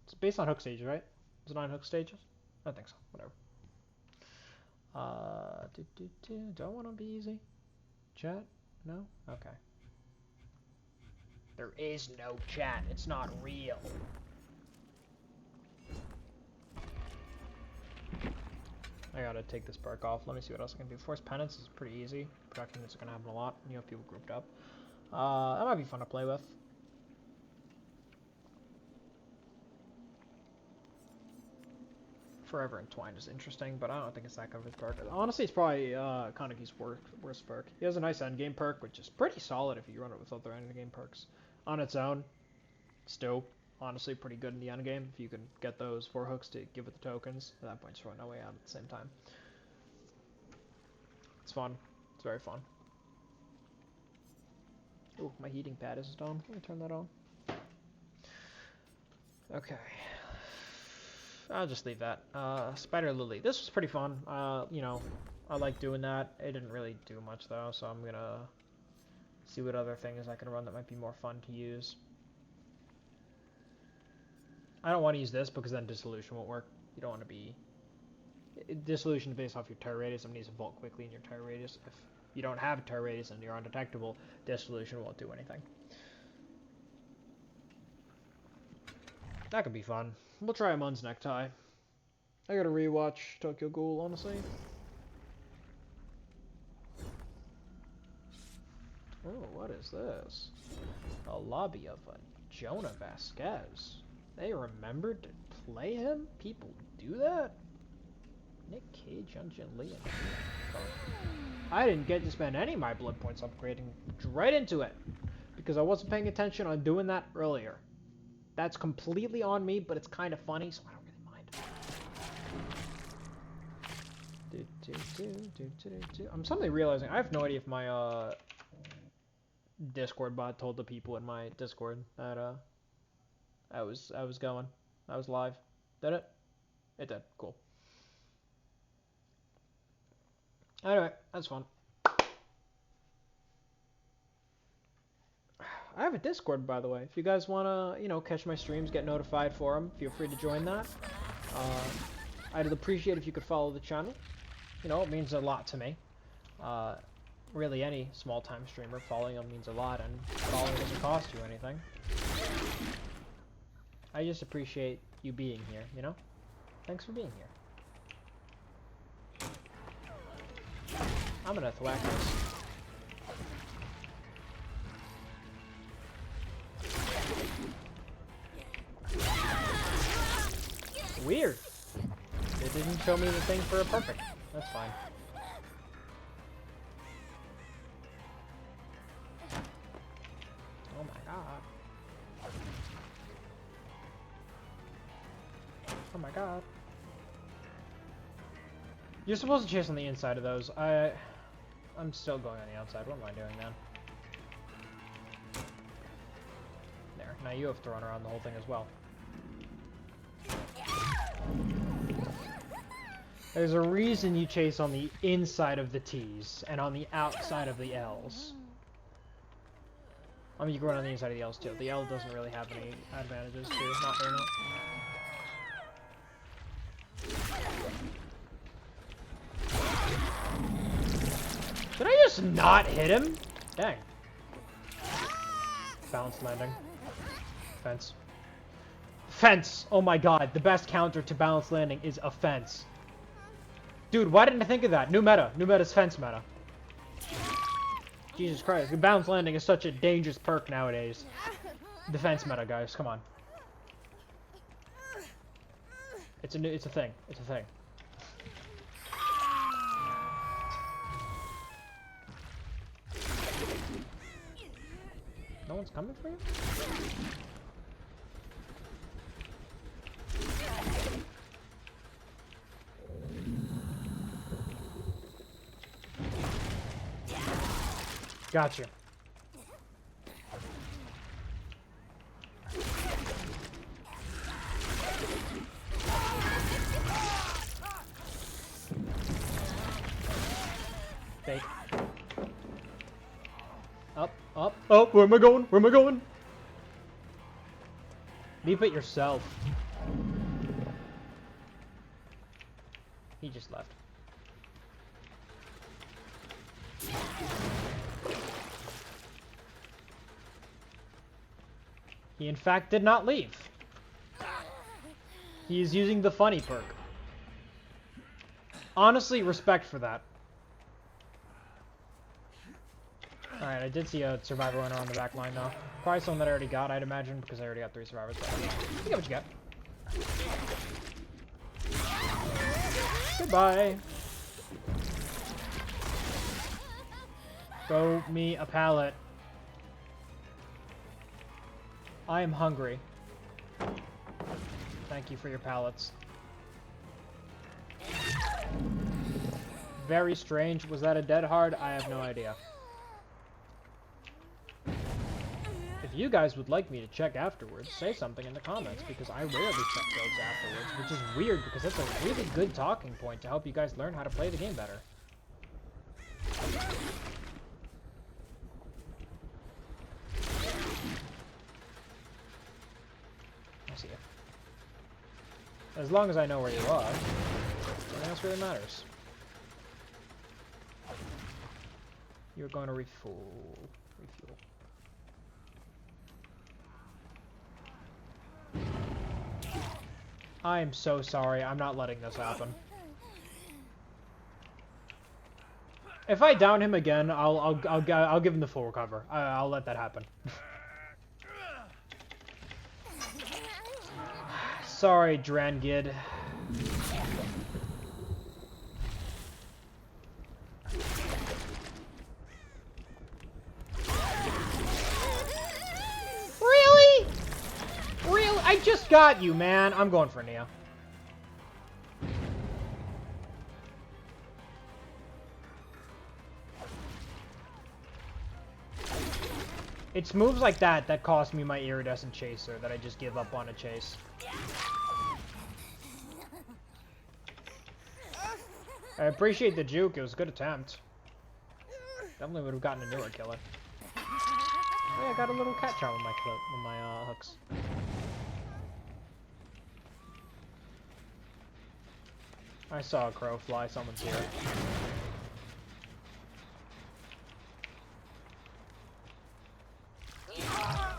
It's based on hook stages, right? Is it on hook stages? I think so. Whatever. Do I want to be easy? Chat? No? Okay. There is no chat. It's not real. I gotta take this perk off. Let me see what else I can do. Force Penance is pretty easy. Production is gonna happen a lot when you have people grouped up. That might be fun to play with. Forever Entwined is interesting, but I don't think it's that good of a perk. Honestly, it's probably Kaneki's worst perk. He has a nice endgame perk, which is pretty solid if you run it with other endgame perks. On its own, still, honestly, pretty good in the endgame. If you can get those 4 hooks to give it the tokens, at that point, it's throwing no way out at the same time. It's fun. It's very fun. Ooh, my heating pad isn't on. Let me turn that on. Okay. I'll just leave that. Spider Lily. This was pretty fun. You know, I like doing that. It didn't really do much though, so I'm gonna see what other things I can run that might be more fun to use. I don't want to use this because then Dissolution won't work. You don't want to be... Dissolution is based off your turret radius. I'm going to use a vault quickly in your turret radius. If you don't have a turret radius and you're undetectable, Dissolution won't do anything. That could be fun. We'll try Amun's Necktie. I gotta rewatch Tokyo Ghoul, honestly. Oh, what is this? A lobby of a Jonah Vasquez. They remembered to play him? People do that? Nick Cage, Junjin Lee, and I didn't get to spend any of my blood points upgrading right into it because I wasn't paying attention on doing that earlier. That's completely on me, but it's kind of funny, so I don't really mind. I'm suddenly realizing I have no idea if my Discord bot told the people in my Discord that I was live. Did it? It did. Cool. Anyway, that's fun. I have a Discord, by the way. If you guys wanna, catch my streams, get notified for them, feel free to join that. I'd appreciate if you could follow the channel. It means a lot to me. Really, any small-time streamer, following them means a lot, and following doesn't cost you anything. I just appreciate you being here, Thanks for being here. I'm gonna thwack this. Weird. It didn't show me the thing for a perfect. That's fine. Oh my god. Oh my god. You're supposed to chase on the inside of those. I'm still going on the outside. What am I doing then? There. Now you have to run around the whole thing as well. There's a reason you chase on the inside of the T's and on the outside of the L's. I mean, you can run on the inside of the L's too. The L doesn't really have any advantages too. Not very much. Did I just not hit him? Dang. Bounce landing. Fence. Fence! Oh my god, the best counter to balance landing is a fence. Dude, why didn't I think of that? New meta. New meta's fence meta. Jesus Christ, balance landing is such a dangerous perk nowadays. Defense meta, guys, come on. It's a thing. It's a thing. No one's coming for you? Gotcha. Fake. Up, up, up. Where am I going? Where am I going? Leap it yourself. He just left. He in fact did not leave. He is using the funny perk. Honestly, respect for that. Alright, I did see a survivor runner on the back line though. Probably someone that I already got, I'd imagine, because I already got 3 survivors. But you get what you got. Goodbye. Throw me a pallet. I am hungry. Thank you for your pallets. Very strange. Was that a dead hard? I have no idea. If you guys would like me to check afterwards, say something in the comments, because I rarely check builds afterwards, which is weird because that's a really good talking point to help you guys learn how to play the game better. I see you. As long as I know where you are, nothing else really matters. You're going to refuel. I am so sorry. I'm not letting this happen. If I down him again, I'll give him the full recover. I'll let that happen. Sorry, Drangid. I just got you, man. I'm going for Neo. It's moves like that that cost me my iridescent chaser that I just give up on a chase. I appreciate the juke. It was a good attempt. Definitely would have gotten a newer killer. Oh, yeah, I got a little cat charm with my hooks. I saw a crow fly. Someone's here.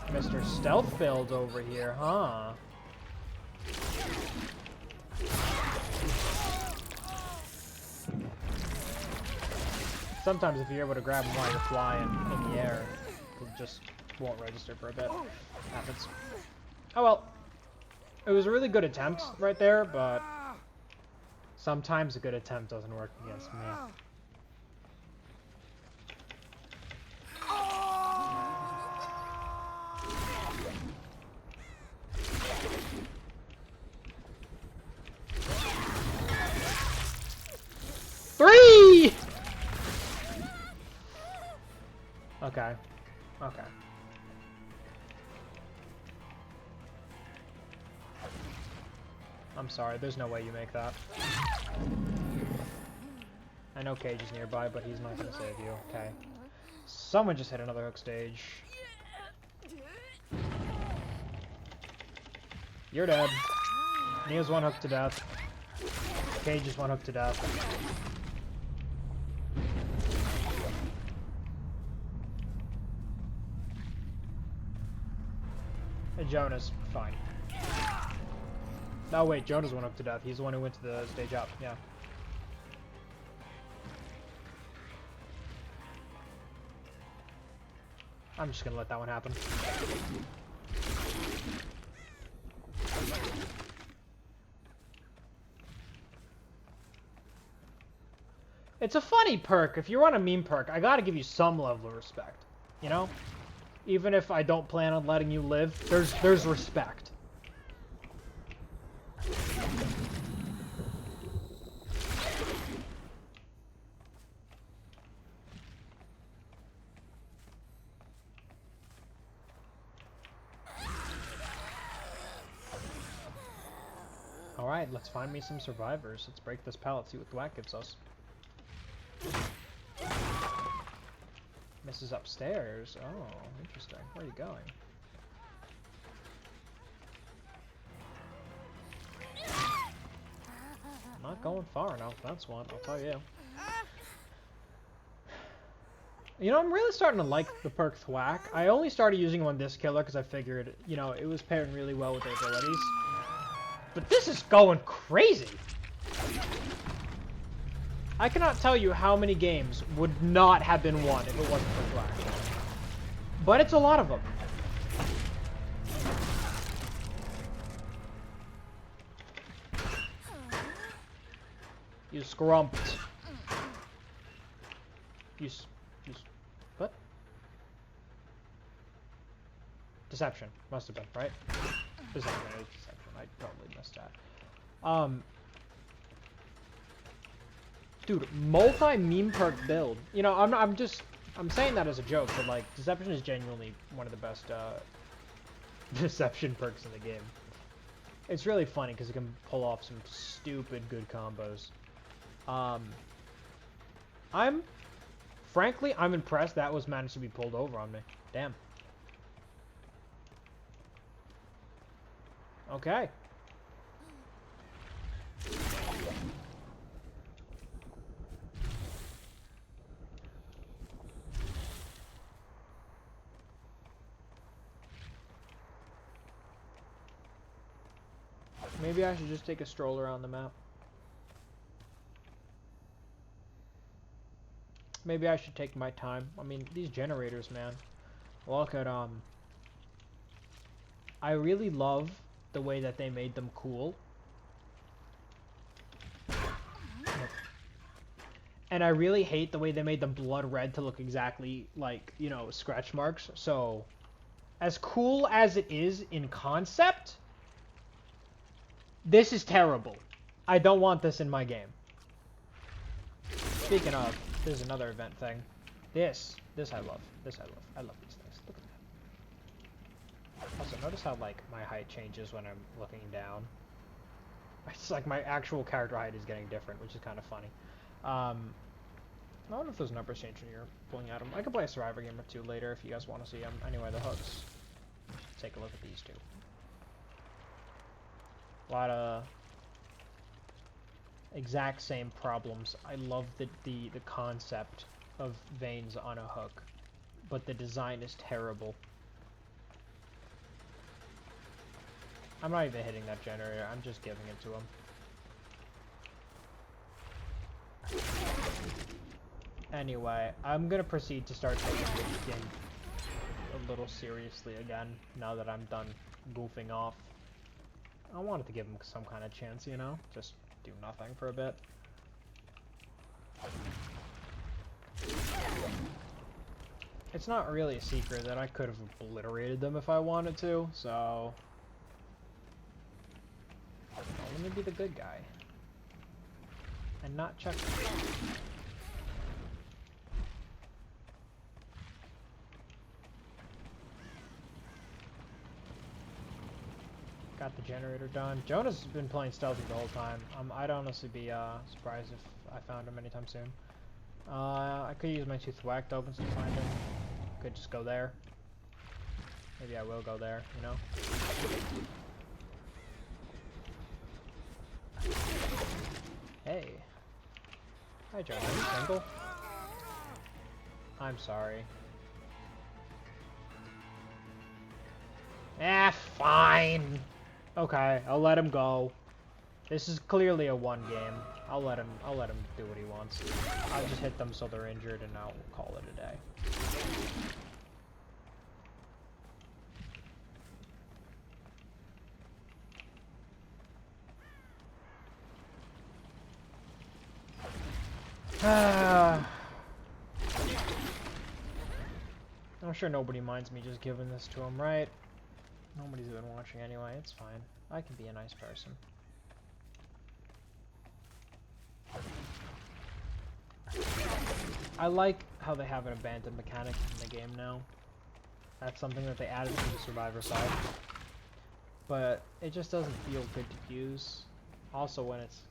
Mr. Stealth build over here, huh? Sometimes if you're able to grab them while you're flying in the air, it just won't register for a bit. Happens. Oh well. It was a really good attempt right there, but sometimes a good attempt doesn't work against me. Three! Okay. Okay. I'm sorry, there's no way you make that. I know Cage is nearby, but he's not gonna save you. Okay. Someone just hit another hook stage. You're dead. Neo's one hook to death. Cage is one hook to death. Hey, Jonas, fine. No, wait, Jonas went up to death. He's the one who went to the stage up, yeah. I'm just gonna let that one happen. It's a funny perk. If you run a meme perk, I gotta give you some level of respect. You know? Even if I don't plan on letting you live, there's respect. Alright, let's find me some survivors. Let's break this pallet, see what the whack gives us. Misses upstairs. Oh, interesting. Where are you going? Not going far enough, that's one, I'll tell you. You know, I'm really starting to like the perk Thwack. I only started using him on this killer because I figured, you know, it was pairing really well with their abilities. But this is going crazy! I cannot tell you how many games would not have been won if it wasn't for Thwack. But it's a lot of them. You scrumped. You what? Deception. Must have been, right? Deception. It was deception. I probably missed that. Dude, multi-meme perk build. You know, I'm saying that as a joke, but like, Deception is genuinely one of the best Deception perks in the game. It's really funny because it can pull off some stupid good combos. Frankly, I'm impressed that was managed to be pulled over on me. Damn. Okay. Maybe I should just take a stroll around the map. Maybe I should take my time. I mean, these generators, man. Look at, I really love the way that they made them cool. And I really hate the way they made them blood red to look exactly like, you know, scratch marks. So, as cool as it is in concept, This is terrible. I don't want this in my game. Speaking of, there's another event thing. This I love. This I love. I love these things. Look at that. Also, notice how, like, my height changes when I'm looking down. It's like my actual character height is getting different, which is kind of funny. I don't know if those numbers change when you're pulling at them. I could play a Survivor game or two later if you guys want to see them. Anyway, the hooks. Take a look at these two. A lot of exact same problems. I love the concept of veins on a hook, but the design is terrible. I'm not even hitting that generator, I'm just giving it to him. Anyway, I'm gonna proceed to start taking this game a little seriously again, now that I'm done goofing off. I wanted to give him some kind of chance, you know? Just do nothing for a bit. It's not really a secret that I could have obliterated them if I wanted to, so... let me be the good guy. And not check them. Got the generator done. Jonah's been playing stealthy the whole time. I'd honestly be surprised if I found him anytime soon. I could use my two thwack tokens to find him. Could just go there. Maybe I will go there, you know? Hey. Hi, Jonah. Are you single? I'm sorry. Ah, fine. Okay, I'll let him go. This is clearly a one game. I'll let him do what he wants. I'll just hit them so they're injured and I'll call it a day. I'm sure nobody minds me just giving this to him, right? Nobody's been watching anyway, it's fine. I can be a nice person. I like how they have an abandoned mechanic in the game now. That's something that they added to the Survivor side. But it just doesn't feel good to use. Also, when it's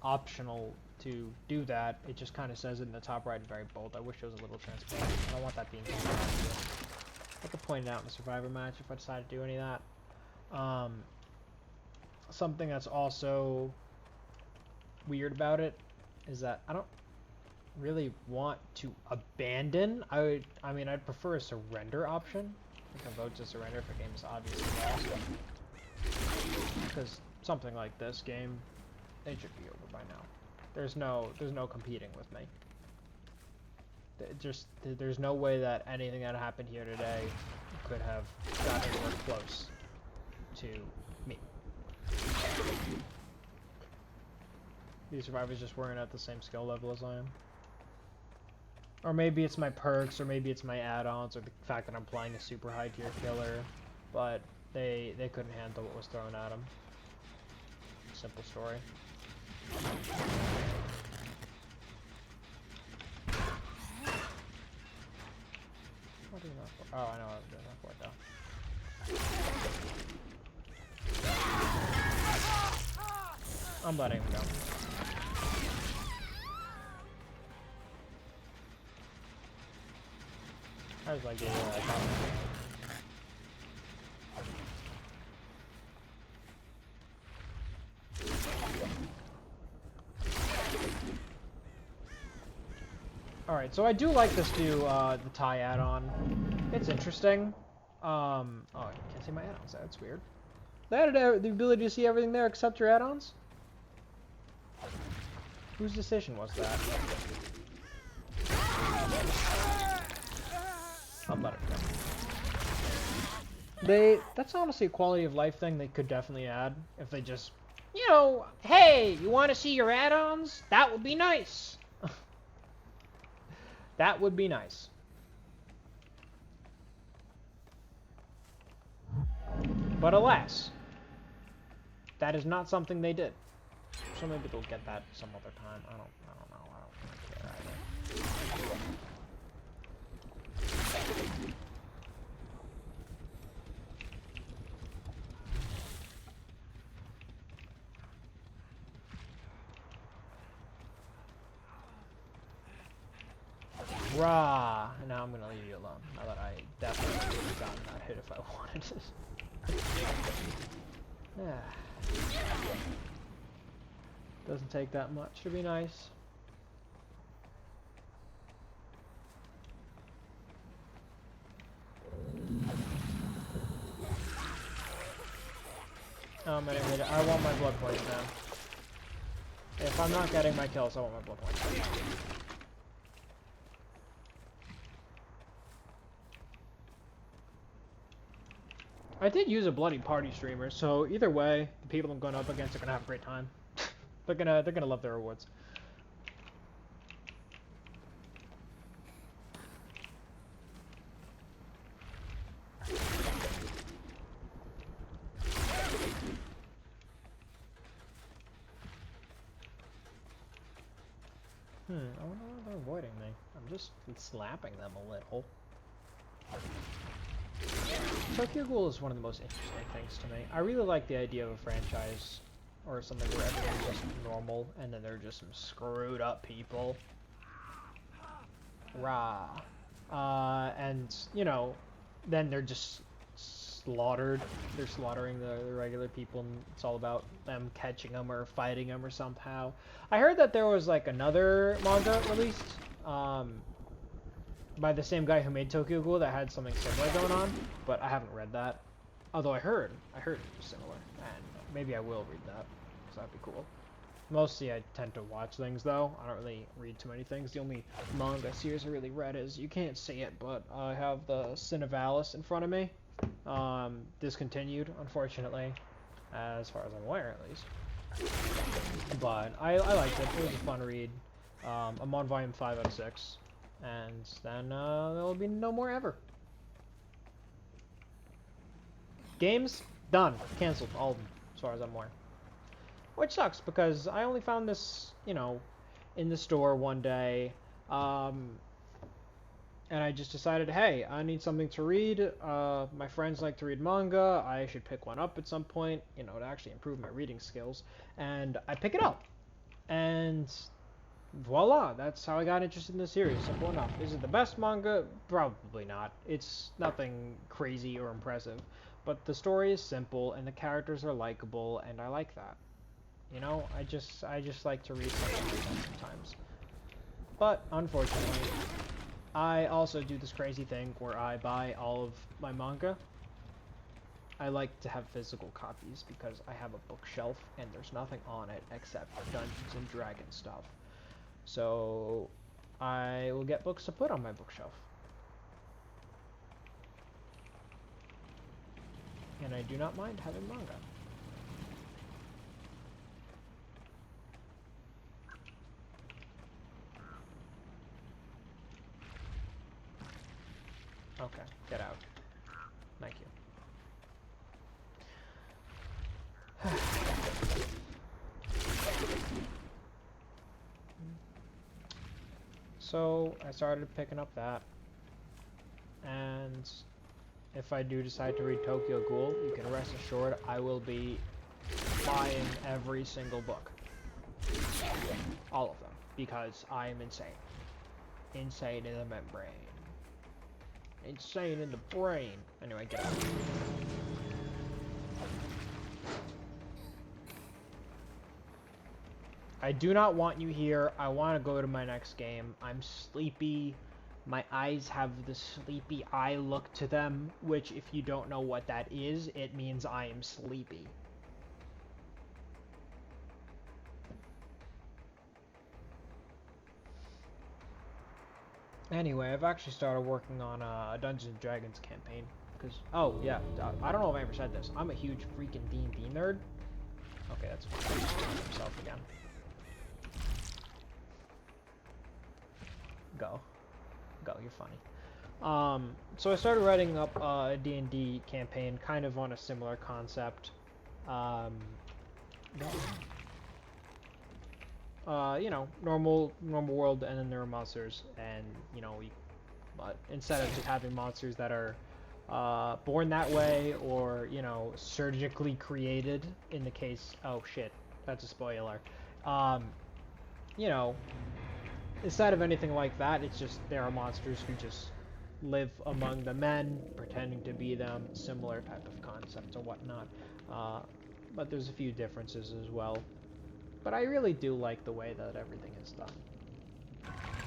optional to do that, it just kind of says it in the top right in very bold. I wish it was a little transparent. I don't want that being I could point it out in the Survivor match if I decide to do any of that. Something that's also weird about it is that I don't really want to abandon. I mean, I'd prefer a surrender option. I can vote to surrender if a game is obviously lost. Because something like this game, it should be over by now. There's no competing with me. There's no way that anything that happened here today could have gotten anywhere close to me. These survivors just weren't at the same skill level as I am. Or maybe it's my perks, or maybe it's my add-ons, or the fact that I'm playing a super high tier killer, but they couldn't handle what was thrown at them. Simple story. What are you not for? Oh, I know what I'm doing that for, though. I'm letting him go. I was like, yeah, Alright, so I do like this new, the tie add-on. It's interesting. Oh, I can't see my add-ons. That's weird. They added the ability to see everything there except your add-ons? Whose decision was that? I'm letting go. That's honestly a quality of life thing they could definitely add if they just, you know, hey, you want to see your add-ons? That would be nice. That would be nice. But alas, that is not something they did. So maybe they'll get that some other time. I don't know. I don't really care either. Rah! Now I'm gonna leave you alone. Now that I definitely would have gotten that hit if I wanted it. Yeah. Doesn't take that much to be nice. Oh, I'm gonna hit it. I want my blood points now. If I'm not getting my kills, I want my blood points. I did use a bloody party streamer, so either way, the people I'm going up against are gonna have a great time. they're gonna love their rewards. I wonder why they're avoiding me. I'm just slapping them a little. Tokyo Ghoul is one of the most interesting things to me. I really like the idea of a franchise or something where everything's just normal and then they're just some screwed up people. Rah. And, you know, then they're just slaughtered. They're slaughtering the regular people, and it's all about them catching them or fighting them or somehow. I heard that there was like another manga released by the same guy who made Tokyo Ghoul that had something similar going on, but I haven't read that. Although I heard it was similar, and maybe I will read that, because that'd be cool. Mostly I tend to watch things though. I don't really read too many things. The only manga series I really read is, you can't see it, but I have the Cinevalis in front of me. Discontinued, unfortunately, as far as I'm aware at least. But I liked it. It was a fun read. I'm on volume 5 out of 6. And then there'll be no more ever. Games? Done. Cancelled. All of them, as far as I'm aware. Which sucks, because I only found this, you know, in the store one day. And I just decided, hey, I need something to read. My friends like to read manga. I should pick one up at some point, you know, to actually improve my reading skills. And I pick it up. And voila, that's how I got interested in the series. Simple enough. Is it the best manga? Probably not. It's nothing crazy or impressive. But the story is simple, and the characters are likable, and I like that. You know, I just like to read something like that sometimes. But, unfortunately, I also do this crazy thing where I buy all of my manga. I like to have physical copies because I have a bookshelf and there's nothing on it except Dungeons and Dragons stuff. So I will get books to put on my bookshelf. And I do not mind having manga. Okay, get out. Thank you. So I started picking up that, and if I do decide to read Tokyo Ghoul, you can rest assured I will be buying every single book. All of them, because I am insane. Insane in the membrane. Insane in the brain. Anyway, get out. I do not want you here. I want to go to my next game. I'm sleepy. My eyes have the sleepy eye look to them, which if you don't know what that is, it means I am sleepy. Anyway, I've actually started working on a Dungeons & Dragons campaign. Because, oh, yeah, I don't know if I ever said this. I'm a huge freaking D&D nerd. Okay, that's himself again. Go, you're funny. So I started writing up a D&D campaign, kind of on a similar concept. You know, normal world, and then there are monsters, and you know, but instead of just having monsters that are born that way, or you know, surgically created, in the case, oh shit, that's a spoiler. Um, you know, instead of anything like that, it's just there are monsters who just live among the men, pretending to be them, similar type of concepts or whatnot. Uh, but there's a few differences as well. But I really do like the way that everything is done.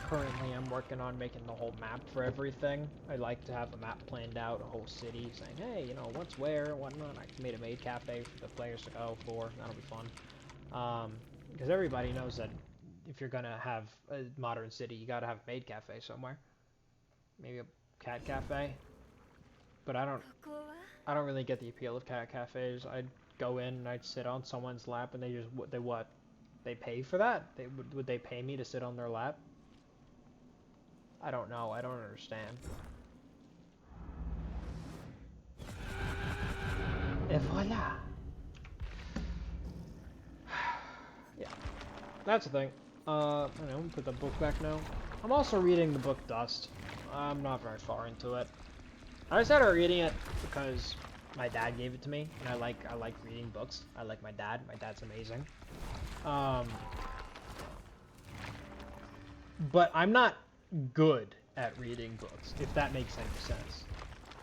Currently, I'm working on making the whole map for everything. I like to have a map planned out, a whole city, saying, hey, you know, what's where and whatnot. I made a maid cafe for the players to go for. That'll be fun. Because everybody knows that if you're gonna have a modern city, you gotta have a maid cafe somewhere. Maybe a cat cafe. But I don't really get the appeal of cat cafes. I'd go in and I'd sit on someone's lap, and they what? They pay for that? Would they pay me to sit on their lap? I don't know. I don't understand. Et voilà. Yeah, that's the thing. I don't know, put the book back now. I'm also reading the book Dust. I'm not very far into it. I started reading it because my dad gave it to me, and I like reading books. I like my dad. My dad's amazing. But I'm not good at reading books, if that makes any sense.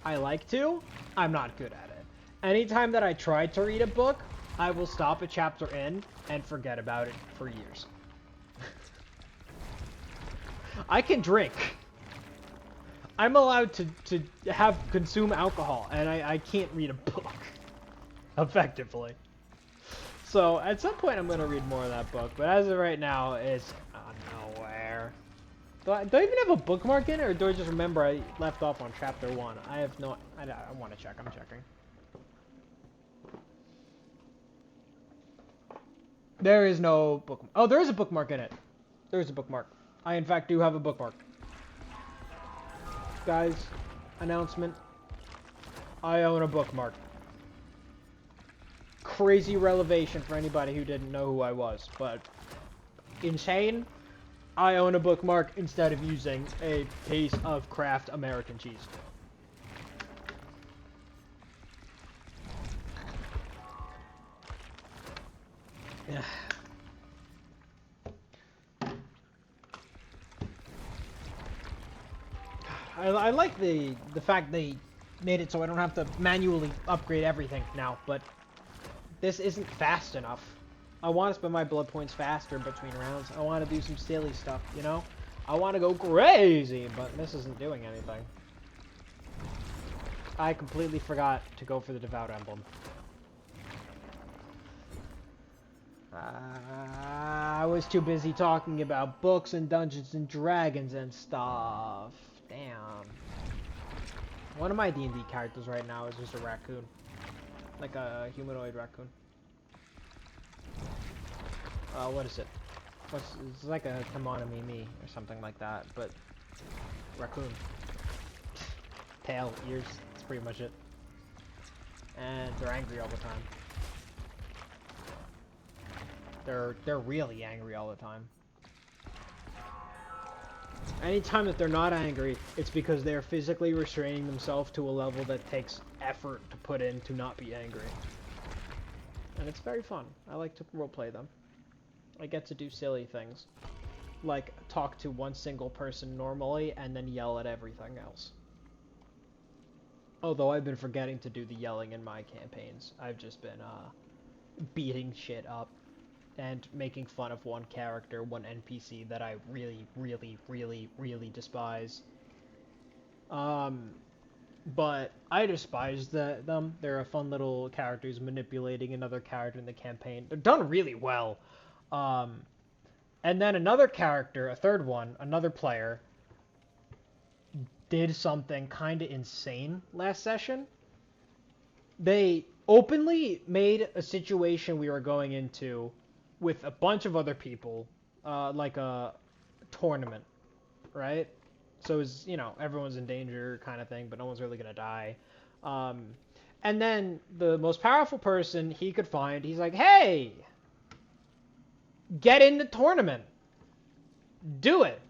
I like to, I'm not good at it. Anytime that I try to read a book, I will stop a chapter in and forget about it for years. I can drink. I'm allowed to consume alcohol, and I can't read a book effectively. So at some point I'm gonna read more of that book, but as of right now, it's nowhere. Do I even have a bookmark in it, or do I just remember I left off on chapter 1? I have no... I want to check. I'm checking. There is no bookmark. Oh, there is a bookmark in it. There is a bookmark. I, in fact, do have a bookmark. Guys, announcement. I own a bookmark. Crazy revelation for anybody who didn't know who I was, but... insane? I own a bookmark instead of using a piece of Kraft American cheese. Yeah. I like the fact they made it so I don't have to manually upgrade everything now, but this isn't fast enough. I want to spend my blood points faster between rounds. I want to do some silly stuff, you know? I want to go crazy, but this isn't doing anything. I completely forgot to go for the Devout Emblem. I was too busy talking about books and Dungeons and Dragons and stuff. Damn. One of my D&D characters right now is just a raccoon. Like a humanoid raccoon. What is it? It's like a Tamana Mimi or something like that, but raccoon. Tail, ears, that's pretty much it. And they're angry all the time. They're really angry all the time. Anytime that they're not angry, it's because they're physically restraining themselves to a level that takes effort to put in to not be angry. And it's very fun. I like to roleplay them. I get to do silly things. Like, talk to one single person normally, and then yell at everything else. Although I've been forgetting to do the yelling in my campaigns. I've just been, beating shit up. And making fun of one character, one NPC that I really, really, really, really despise. But I despise them. They're a fun little characters manipulating another character in the campaign. They're done really well. And then another character, a third one, another player, did something kind of insane last session. They openly made a situation we were going into with a bunch of other people, like a tournament, right? So it's, you know, everyone's in danger kind of thing, but no one's really gonna die. And then the most powerful person he could find, he's like, hey, get in the tournament. Do it.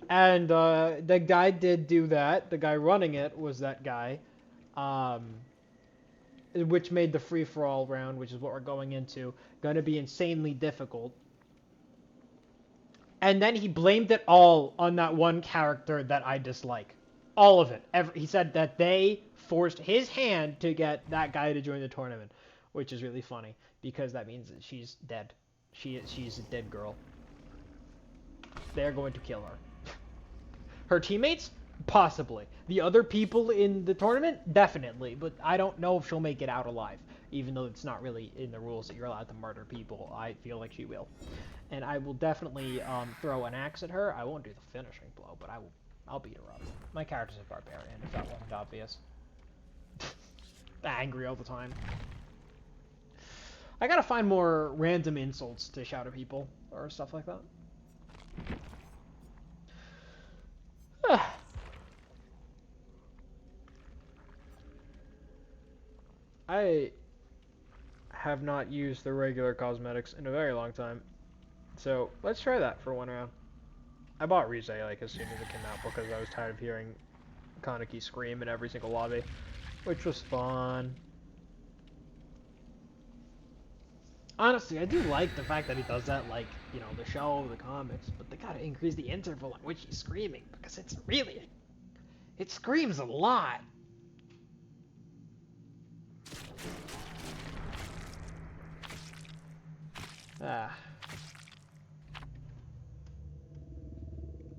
And the guy did do that. The guy running it was that guy, which made the free-for-all round, which is what we're going into, going to be insanely difficult. And then he blamed it all on that one character that I dislike. All of it. He said that they forced his hand to get that guy to join the tournament, which is really funny because that means that she's dead. She's a dead girl. They're going to kill her. Her teammates? Possibly. The other people in the tournament? Definitely. But I don't know if she'll make it out alive. Even though it's not really in the rules that you're allowed to murder people, I feel like she will. And I will definitely throw an axe at her. I won't do the finishing blow, but I'll beat her up. My character's a barbarian, if that wasn't obvious. Angry all the time. I gotta find more random insults to shout at people, or stuff like that. I have not used the regular cosmetics in a very long time, so let's try that for one round. I bought Rize like as soon as it came out because I was tired of hearing Kaneki scream in every single lobby, which was fun. Honestly, I do like the fact that he does that, like, you know, the show, the comics, but they gotta increase the interval at which he's screaming, because it's really... it screams a lot. Ah.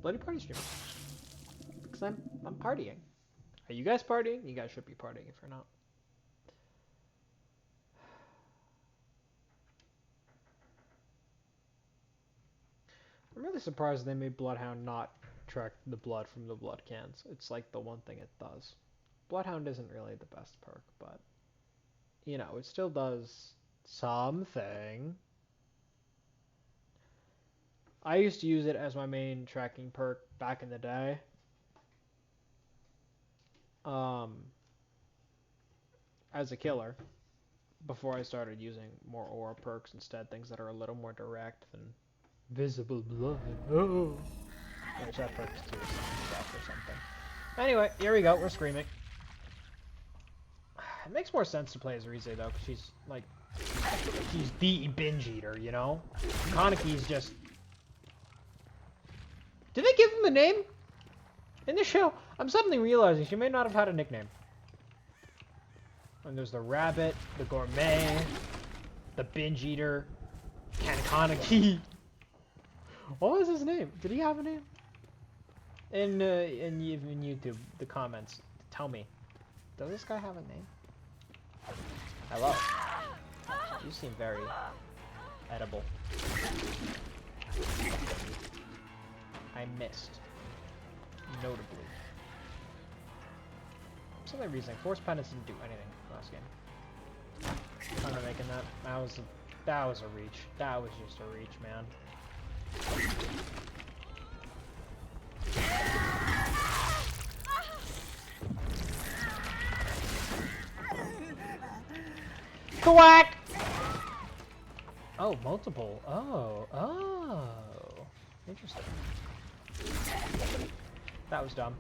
Bloody party streamer. Because I'm partying. Are you guys partying? You guys should be partying if you're not. I'm really surprised they made Bloodhound not track the blood from the blood cans. It's like the one thing it does. Bloodhound isn't really the best perk, but you know, it still does something. I used to use it as my main tracking perk back in the day. As a killer, before I started using more aura perks instead, things that are a little more direct than visible blood. Oh, which that perk is too stuff or something. Anyway, here we go. We're screaming. It makes more sense to play as Rize though, because she's like, she's the binge eater, you know. Kaneki's just. Did they give him a name in the show? I'm suddenly realizing she may not have had a nickname. And there's the rabbit, the gourmet, the binge eater, Kaneki. What was his name? Did he have a name? In YouTube, the comments, tell me, does this guy have a name? Hello. You seem very edible. I missed. Notably. For some reason, Force Penance didn't do anything last game. I'm not making that. That was a reach. That was just a reach, man. Quack! Oh, multiple. Oh. Interesting. That was dumb.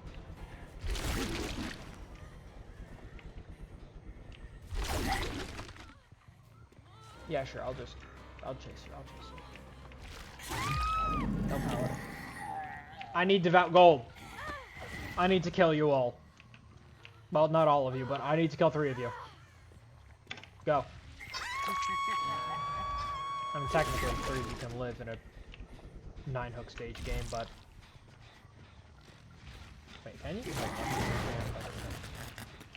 Yeah, sure, I'll chase you. No power. I need devout gold. I need to kill you all. Well, not all of you, but I need to kill 3 of you. Go. I mean, technically 3 of you can live in a 9-hook stage game, but... Wait, can you?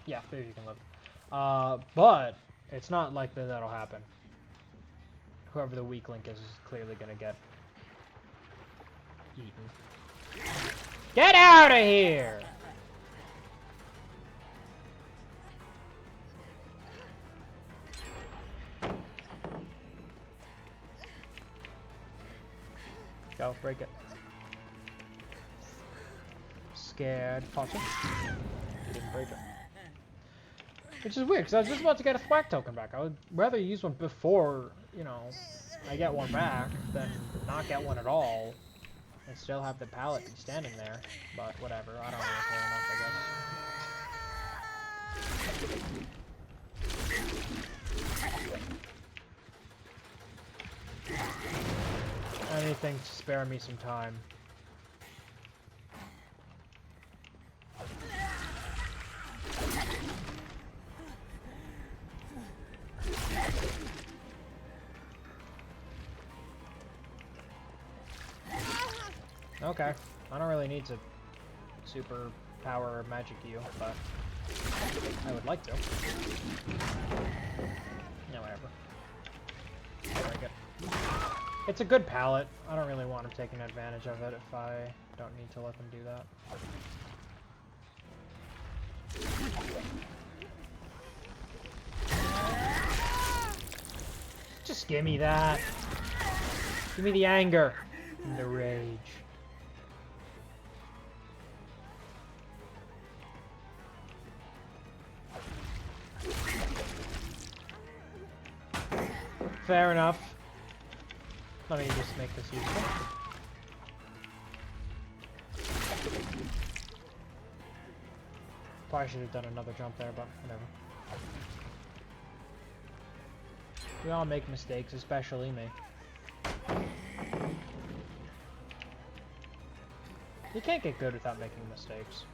Yeah, 3 of you can live. But it's not likely that'll happen. Whoever the weak link is clearly gonna get eaten. Get out of here! Go, break it. Scared possum. You didn't break it. Which is weird, because I was just about to get a thwack token back. I would rather use one before, you know, I get one back than not get one at all and still have the pallet be standing there. But whatever, I don't really care enough, I guess. Anything to spare me some time. Okay, I don't really need to super power magic you, but I would like to. Yeah, whatever. Break it. It's a good pallet. I don't really want him taking advantage of it if I don't need to let them do that. Just give me that. Give me the anger and the rage. Fair enough. Let me just make this useful. Probably should have done another jump there, but whatever. We all make mistakes, especially me. You can't get good without making mistakes.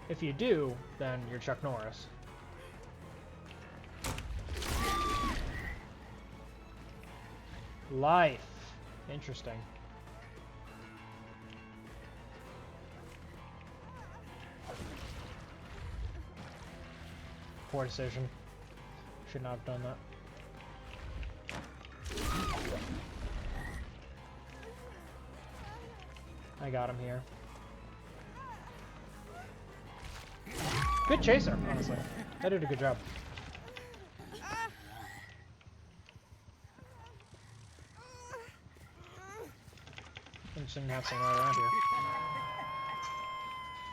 If you do, then you're Chuck Norris. Life. Interesting. Poor decision. Should not have done that. I got him here. Good chaser, honestly. I did a good job. Shouldn't have some right around here.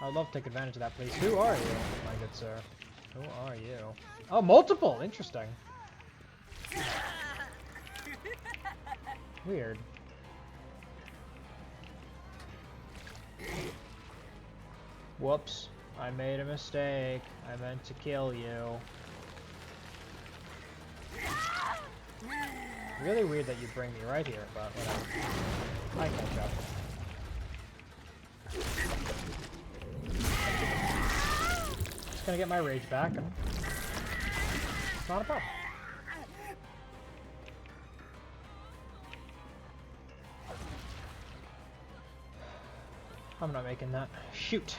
I'd love to take advantage of that, please. Who are you, my good sir? Who are you? Oh, multiple! Interesting. Weird. Whoops. I made a mistake. I meant to kill you. Really weird that you bring me right here, but whatever. I catch up. Just gonna get my rage back, and it's not a problem. I'm not making that. Shoot.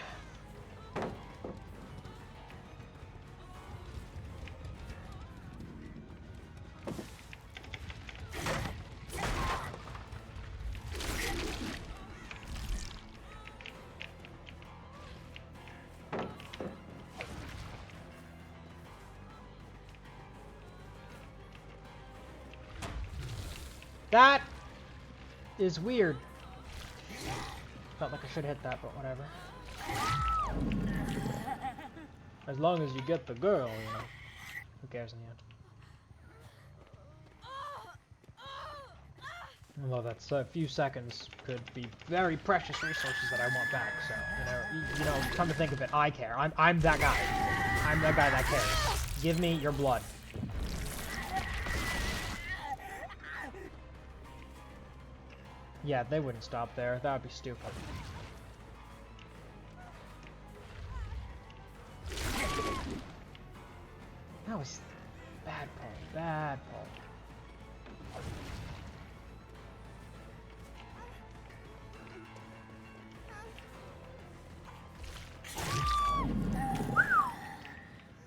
That is weird. Felt like I should hit that, but whatever. As long as you get the girl, you know. Who cares in the end? Although that's a few seconds could be very precious resources that I want back. So you know, come to think of it, I care. I'm that guy. I'm that guy that cares. Give me your blood. Yeah, they wouldn't stop there. That would be stupid. That was bad pull. Bad pull.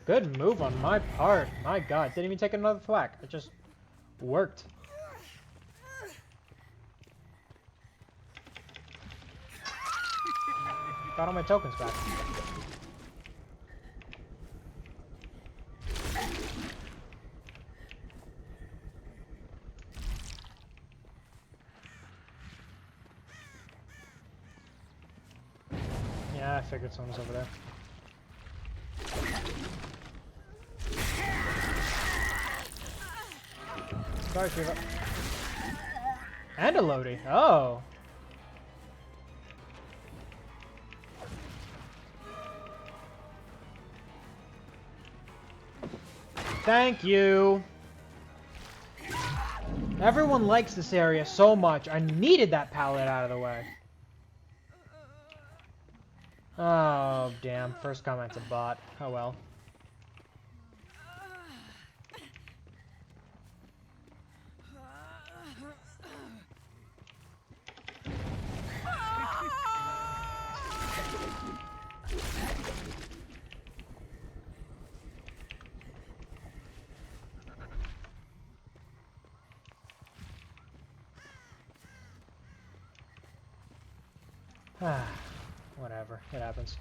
Good move on my part. My god, didn't even take another thwack. It just worked. Got all my tokens back. Yeah, I figured someone was over there. Sorry, Shiva. And a loadie. Oh. Thank you. Everyone likes this area so much. I needed that pallet out of the way. Oh, damn. First comment's a bot. Oh, well. Whatever. It happens.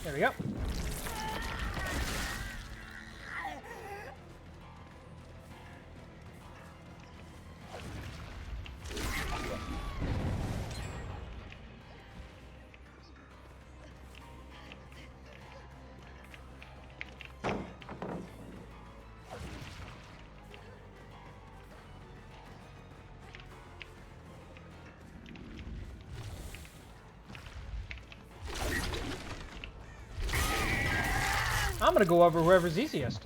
There we go. I'm gonna go over whoever's easiest.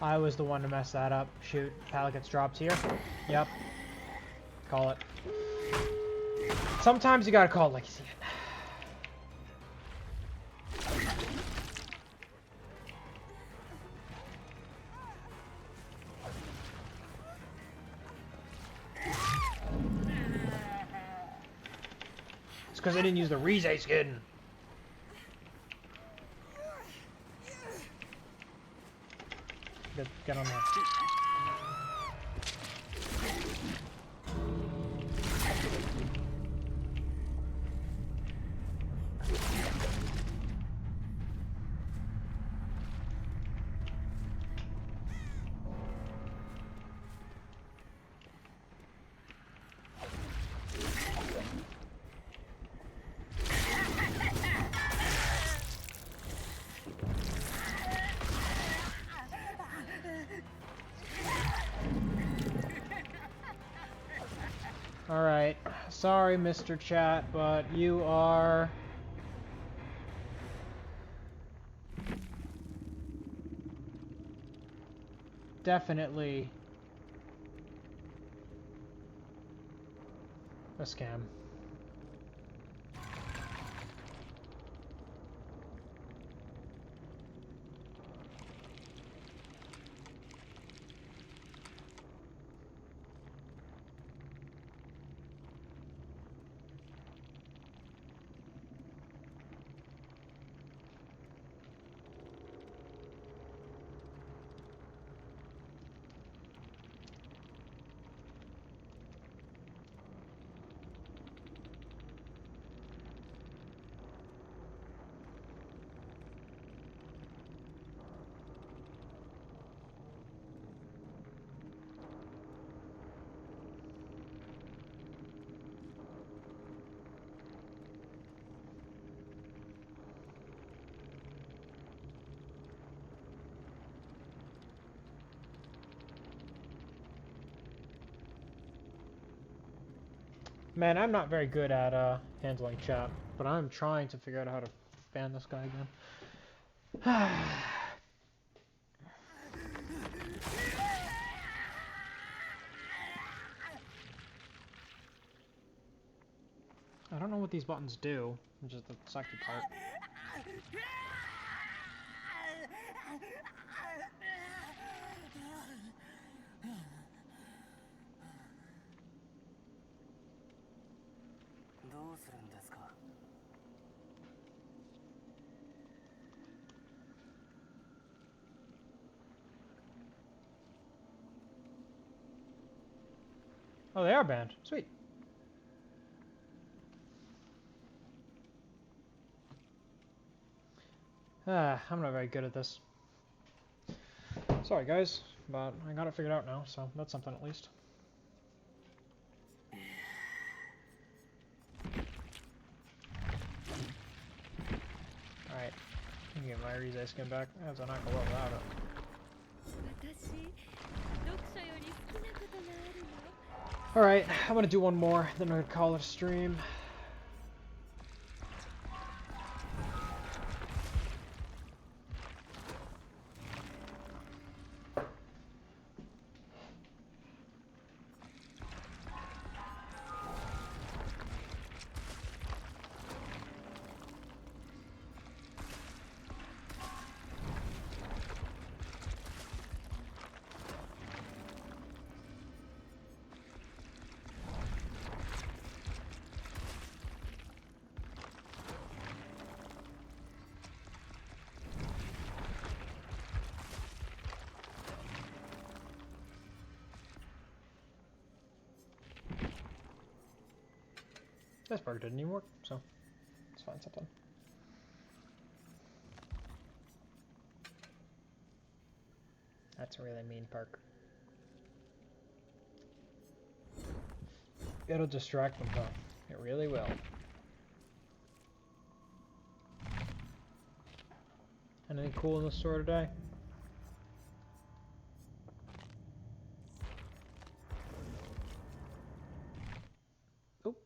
I was the one to mess that up. Shoot, pallet gets dropped here. Yep. Call it. Sometimes you gotta call it like you see it. It's because I didn't use the Rize skin. Get on there. Alright, sorry Mr. Chat, but you are... definitely... a scam. Man, I'm not very good at handling chat, but I'm trying to figure out how to ban this guy again. I don't know what these buttons do, which is the sucky part. Oh, they are banned. Sweet. I'm not very good at this. Sorry, guys, but I got it figured out now, so that's something at least. Alright, I can get my Rize skin back. That's not gonna work without it. Alright, I'm gonna do one more, then I'm gonna call it a stream. This perk didn't even work, so let's find something. That's a really mean perk. It'll distract them though. It really will. Anything cool in the store today? Oop.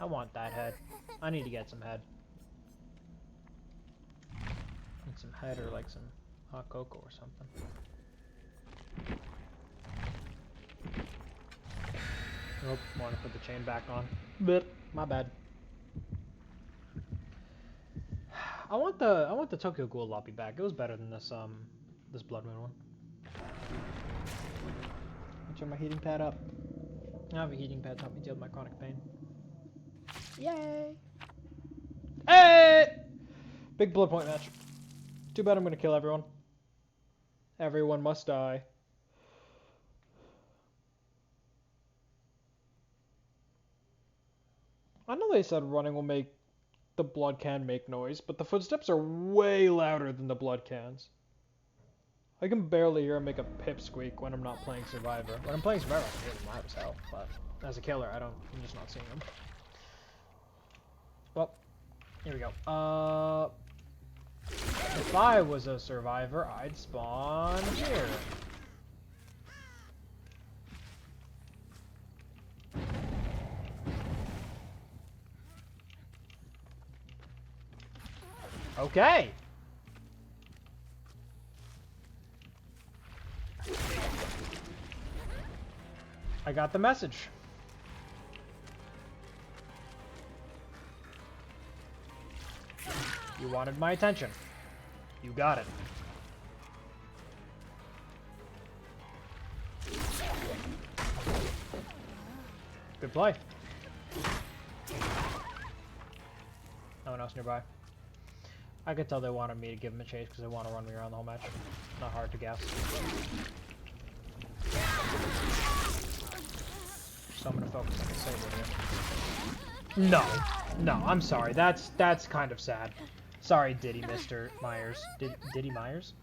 I want that head. I need to get some head. Need some head or like some hot cocoa or something. Nope, want to put the chain back on. But my bad. I want the Tokyo Ghoul lobby back. It was better than this this Blood Moon one. Turn my heating pad up. I have a heating pad to help me deal with my chronic pain. Yay! Hey! Big blood point match. Too bad I'm gonna kill everyone. Everyone must die. I know they said running will make the blood can make noise, but the footsteps are way louder than the blood cans. I can barely hear him make a pipsqueak when I'm not playing Survivor. When I'm playing Survivor, I can hear them loud as hell, but as a killer, I'm just not seeing them. Well, here we go. If I was a Survivor, I'd spawn here. Okay. I got the message. You wanted my attention. You got it. Good play. No one else nearby. I could tell they wanted me to give them a chase because they want to run me around the whole match. Not hard to guess. focus on the saber here. No. No, I'm sorry. That's kind of sad. Sorry, Diddy Mr. Myers. Diddy Myers?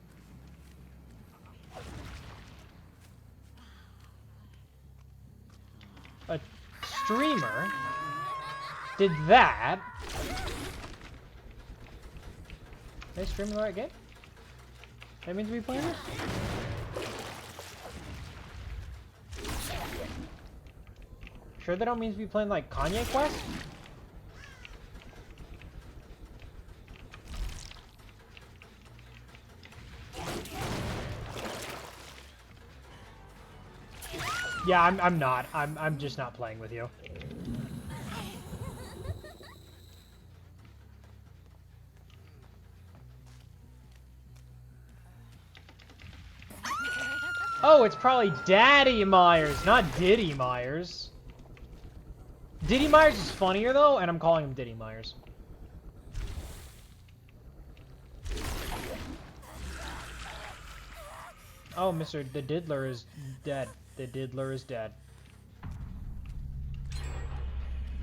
A streamer did that. Are they streaming the right game? That means we playing this? Sure they don't mean to be playing like Kanye Quest? Yeah, I'm not. I'm just not playing with you. Oh, it's probably Daddy Myers, not Diddy Myers. Diddy Myers is funnier though, and I'm calling him Diddy Myers. Oh, the Diddler is dead. The Diddler is dead.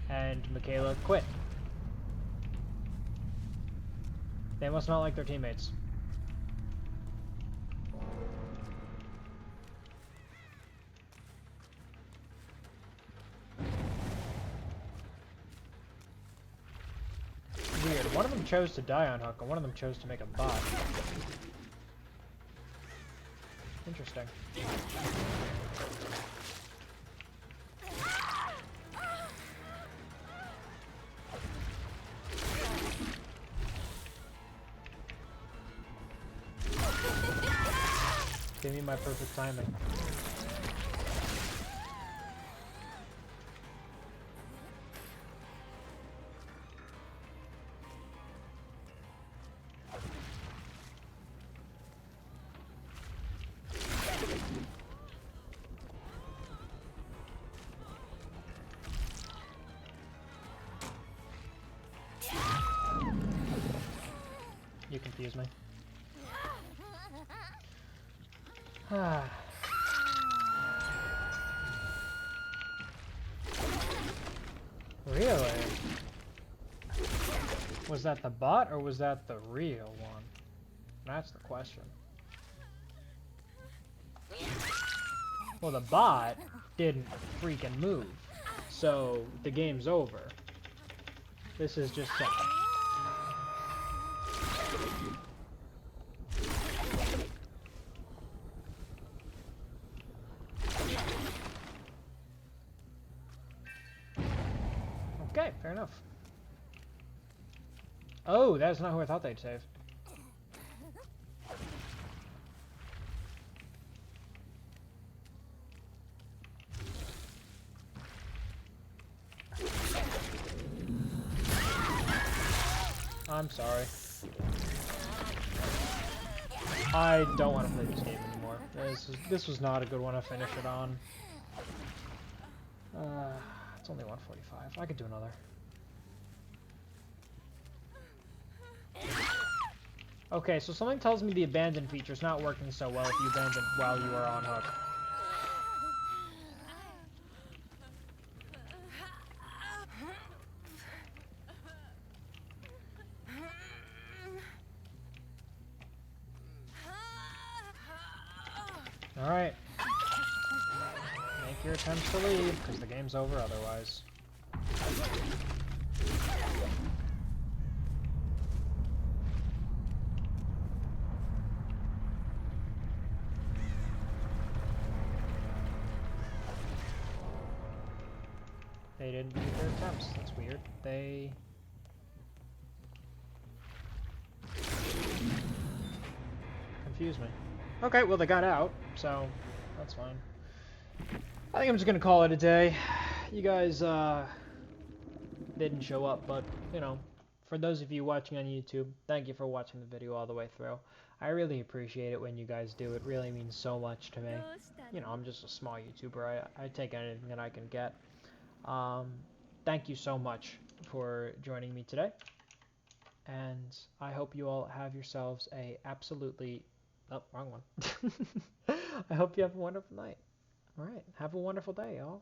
And Michaela quit. They must not like their teammates. Weird. One of them chose to die on Hook, and one of them chose to make a bot. Interesting. Give me my perfect timing. You confuse me. Really? Was that the bot or was that the real one? That's the question. Well, the bot didn't freaking move, so the game's over. This is just sad. Okay, fair enough. Oh, that's not who I thought they'd save. I'm sorry. I don't want to play this game anymore. This was not a good one to finish it on. It's only 1:45. I could do another. Okay, so something tells me the abandon feature's not working so well if you abandon while you are on Hook. Alright. Make your attempts to leave, because the game's over otherwise. They didn't make their attempts. That's weird. They... confused me. Okay, well they got out, so that's fine. I think I'm just gonna call it a day. You guys didn't show up, but you know, for those of you watching on YouTube, thank you for watching the video all the way through. I really appreciate it when you guys do. It really means so much to me. You know, I'm just a small YouTuber. I take anything that I can get. Thank you so much for joining me today. And I hope you all have yourselves a absolutely... Oh, wrong one. I hope you have a wonderful night. All right. Have a wonderful day, y'all.